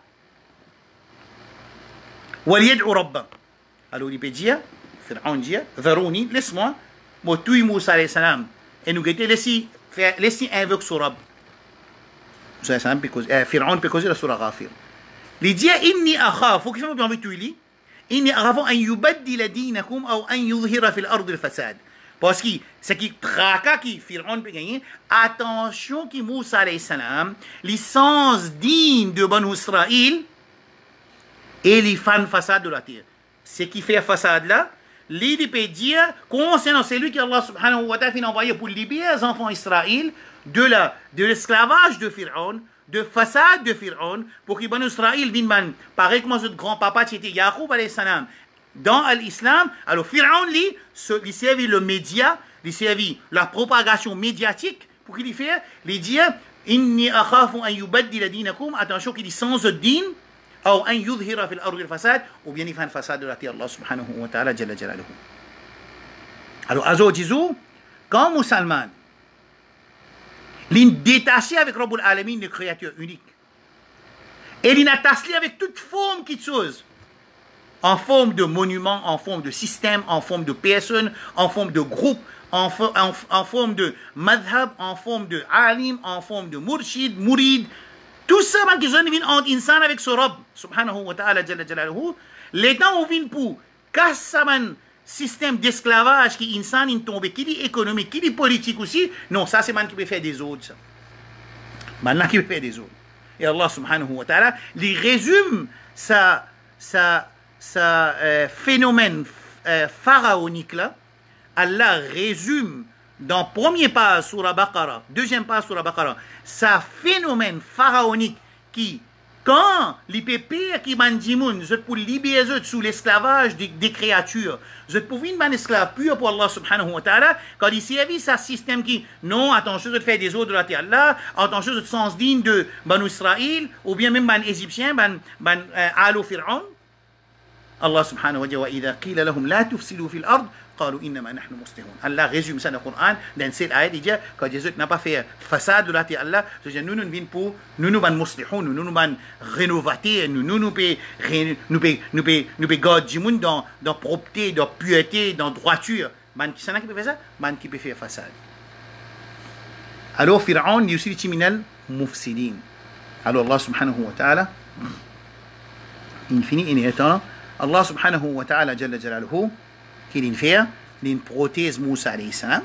Speaker 1: وليدعو ربه. قالوا لي بيجيا فرعون جيا ذروني laisse-moi Moutouy Moussa alayhi salam. Et nous guetter, laissez invoquer sur Rab. Moussa alayhi salam, Pharaon peut causer la surah Ghafir. Il dit, inni akhaf, faut qu'il fasse bien tu lis. Inni akhaf an yubaddila dinakum ou an yudhira fil ard al fasad. Parce que ce qui traka qui Pharaon peut gagner, attention qui Moussa alayhi salam, licence digne de Banu Israël, et les fans façade de la terre. Ce qui fait façade là, l'idée peut dire concernant celui qui Allah subhanahu wa ta'ala a envoyé pour libérer les enfants d'Israël de l'esclavage de Pharaon, de façade de Pharaon, pour que Banu Israël vienne, pareil comme notre grand-papa qui était Yaqub alayhi salam, dans l'islam. Alors Pharaon il servait le média, il servait la propagation médiatique pour qu'il fasse, il dit inni akhafu an yubaddila dinakum, attention qu'il dit sans din ou an yudhira fil ardi al fasad, ou bien il fait une façade de la terre, Allah subhanahu wa ta'ala jalla jalaluhu. Alors azo disou quand musulman l'in détaché avec Rabbul Alamin, le créateur unique, et l'in attaché avec toute forme qui chose, en forme de monument, en forme de système, en forme de personne, en forme de groupe, en forme de madhab, en forme de alim, en forme de murshid, murid, tout ça qui vient entre insan avec ce Rabb subhanahu wa ta'ala jalla jalaluhu, les temps où vient pour casser un système d'esclavage qui insan in tombe, qui dit économique, qui dit politique aussi, non, ça c'est man qui peut faire des autres, ça. Man qui peut faire des autres. Et Allah subhanahu wa ta'ala, il résume sa phénomène pharaonique là, Allah résume dans premier pas sur la Baqara, deuxième pas sur la Baqara, sa phénomène pharaonique qui, quand les pépères qui mandimoun, je pour libérer sous l'esclavage des créatures, je pour une man esclave pur pour Allah subhanahu wa ta'ala, quand il servait sa système qui, non, attention de faire des autres de la terre là, attention de sens digne de Banu Israël, ou bien même ban égyptien, ban alo Fir'aun, Allah subhanahu wa ta'ala, wa idha qila lahum la tufsidu fil ard, قالوا إنما نحن مصلحون. Allah résume ça dans le Coran, dans cette ayat, il dit que Jésus n'a pas fait façade de la terre Allah, c'est-à-dire nous venons pour nous ban muslihoun, nous ban rénovater, nous garder du monde dans propreté, dans pureté, dans droiture. Man qui s'en a qui peut faire ça, man qui peut faire façade. Alors Pharaon il aussi criminel mufsidin. Alors Allah subhanahu wa ta'ala infini inétant, Allah subhanahu wa ta'ala jalla jalaluhu qu'il fait une prothèse Moussa alayhi salam.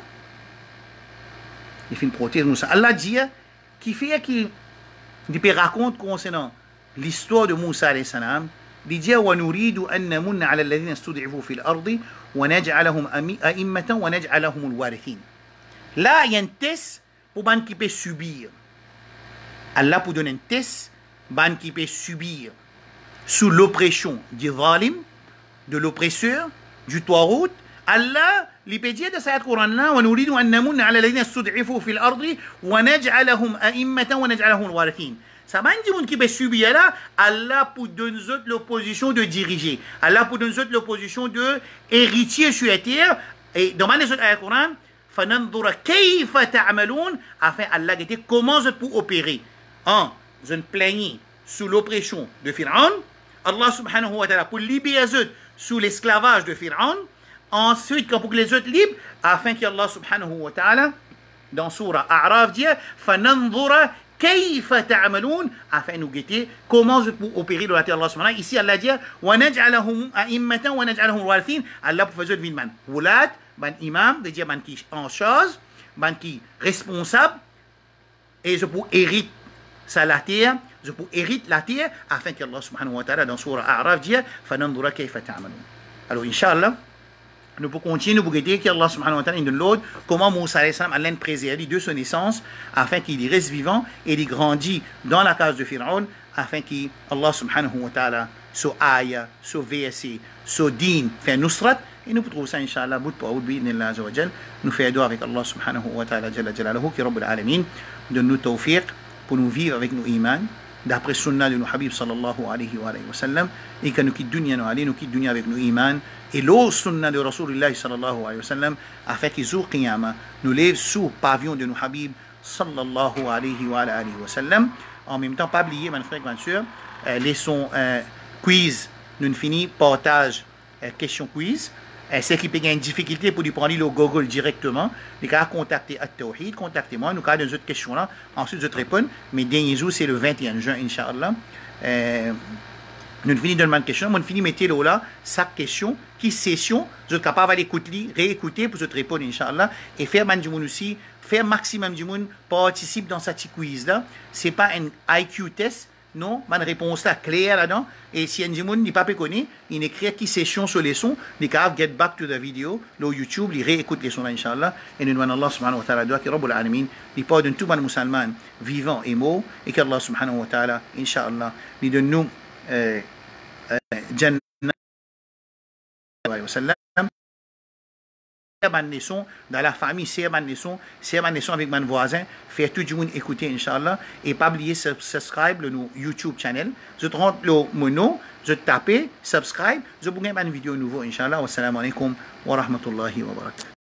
Speaker 1: Il fait une prothèse Moussa. Allah dit qu'il fait qu'il raconte concernant l'histoire de Moussa alayhi salam. Il dit wa nuridu an namunna ala alladhina istud'ifu fil ardi wa naj'alahum a'immatan wa naj'alahum al-warithin. Là il y a un test pour ban qui peut subir. Allah pour donner un test ban qui peut subir sous l'oppression du zalim, de l'oppresseur, du Tarout, Allah li peut dire de cette Coran là wa nuridu an namunna ala alladhina istud'ifu fil ardi wa naj'alahum a'immatan wa naj'alahum warithin. Ça m'a dit mon qui peut subir là, Allah pour donner l'opposition de diriger. Allah pour donner l'opposition de héritier sur la terre. Et dans les autres ayats du Coran, فَنَنْظُرَ كَيْفَ تَعْمَلُونَ afin Allah dit comment vous pour opérer. Vous plaignez sous l'oppression de Pharaon. Allah subhanahu wa ta'ala pour libérer les autres sous l'esclavage de Pharaon. Ensuite, pour que les autres libres, afin qu'Allah subhanahu wa ta'ala, dans Surah A'raf, dit فَنَنْظُرَ كيف تعملون afin nous guetter comment je peux opérer dans la terre Allah subhanahu. Ici Allah dit ونجعلهم أئمة ونجعلهم الوارثين. Allah pour faire une man wulat ban imam veut dire ban qui en charge ban qui responsable et je peux hériter ça la terre, je peux hériter la terre afin que Allah subhanahu wa ta'ala dans surah A'raf dit فننظر كيف تعملون. Alors inchallah nous pouvons continuer, nous pouvons dire qu'Allah subhanahu wa ta'ala nous donne l'ordre comment Moussa alayhi salam allait préserver de son naissance afin qu'il reste vivant et il grandit dans la case de Pharaon afin qu'Allah subhanahu wa ta'ala so aya, so verset, so din fait nusrat et nous pouvons trouver ça inshallah bout pour bout bi'idhnillah azza wa jal. Nous faisons doigt avec Allah subhanahu wa ta'ala jalla jalaluhu qui rabbul alamin donne nous tawfiq pour nous vivre avec nos iman d'après sunna de nos habib sallallahu alayhi wa sallam et que nous quitte dunya nous aller nous quitte dunya avec nos iman et l'eau sunna de Rasulullah sallallahu alayhi wa sallam afin qu'ils jour qiyamah nous lève sous pavillon de nos habib sallallahu alayhi wa sallam. En même temps pas oublier mes frères et mes sœurs laissons quiz nous finit partage question quiz. Ceux qui ont une difficulté pour prendre le Google directement, ils peuvent contacter At-Tawhid, contactez-moi, nous avons des autres questions là, ensuite je te réponds, mais dernier jour c'est le 21 juin, Inch'Allah. Nous finissons de demander question, nous finissons de mettre là, chaque question, qui session, vous êtes capable d'écouter, réécouter pour te répondre, Inch'Allah, et faire man du monde aussi, faire maximum du monde participe dans cette quiz là, c'est pas un IQ test. Non, ma réponse là claire là-dedans. Et si un monde n'est pas connu, il écrit qui session sur les sons, il peut get back to the video, le YouTube, il réécoute les sons là, Inch'Allah. Et nous demandons Allah subhanahu wa ta'ala, que Rabbul Alamin, il pardonne tout le musulman vivant et mort, et qu'Allah subhanahu wa ta'ala, Inch'Allah, il donne nous Jannah wa sallam. Dans la famille, c'est ma naissance avec mon voisin, faire tout le monde écouter, Inch'Allah, et pas oublier de subscribe le YouTube channel. Je te rentre le mono, je tape, subscribe, je vous mets une vidéo nouveau, Inch'Allah. Wassalamu alaikum wa rahmatullahi wa barakatuh.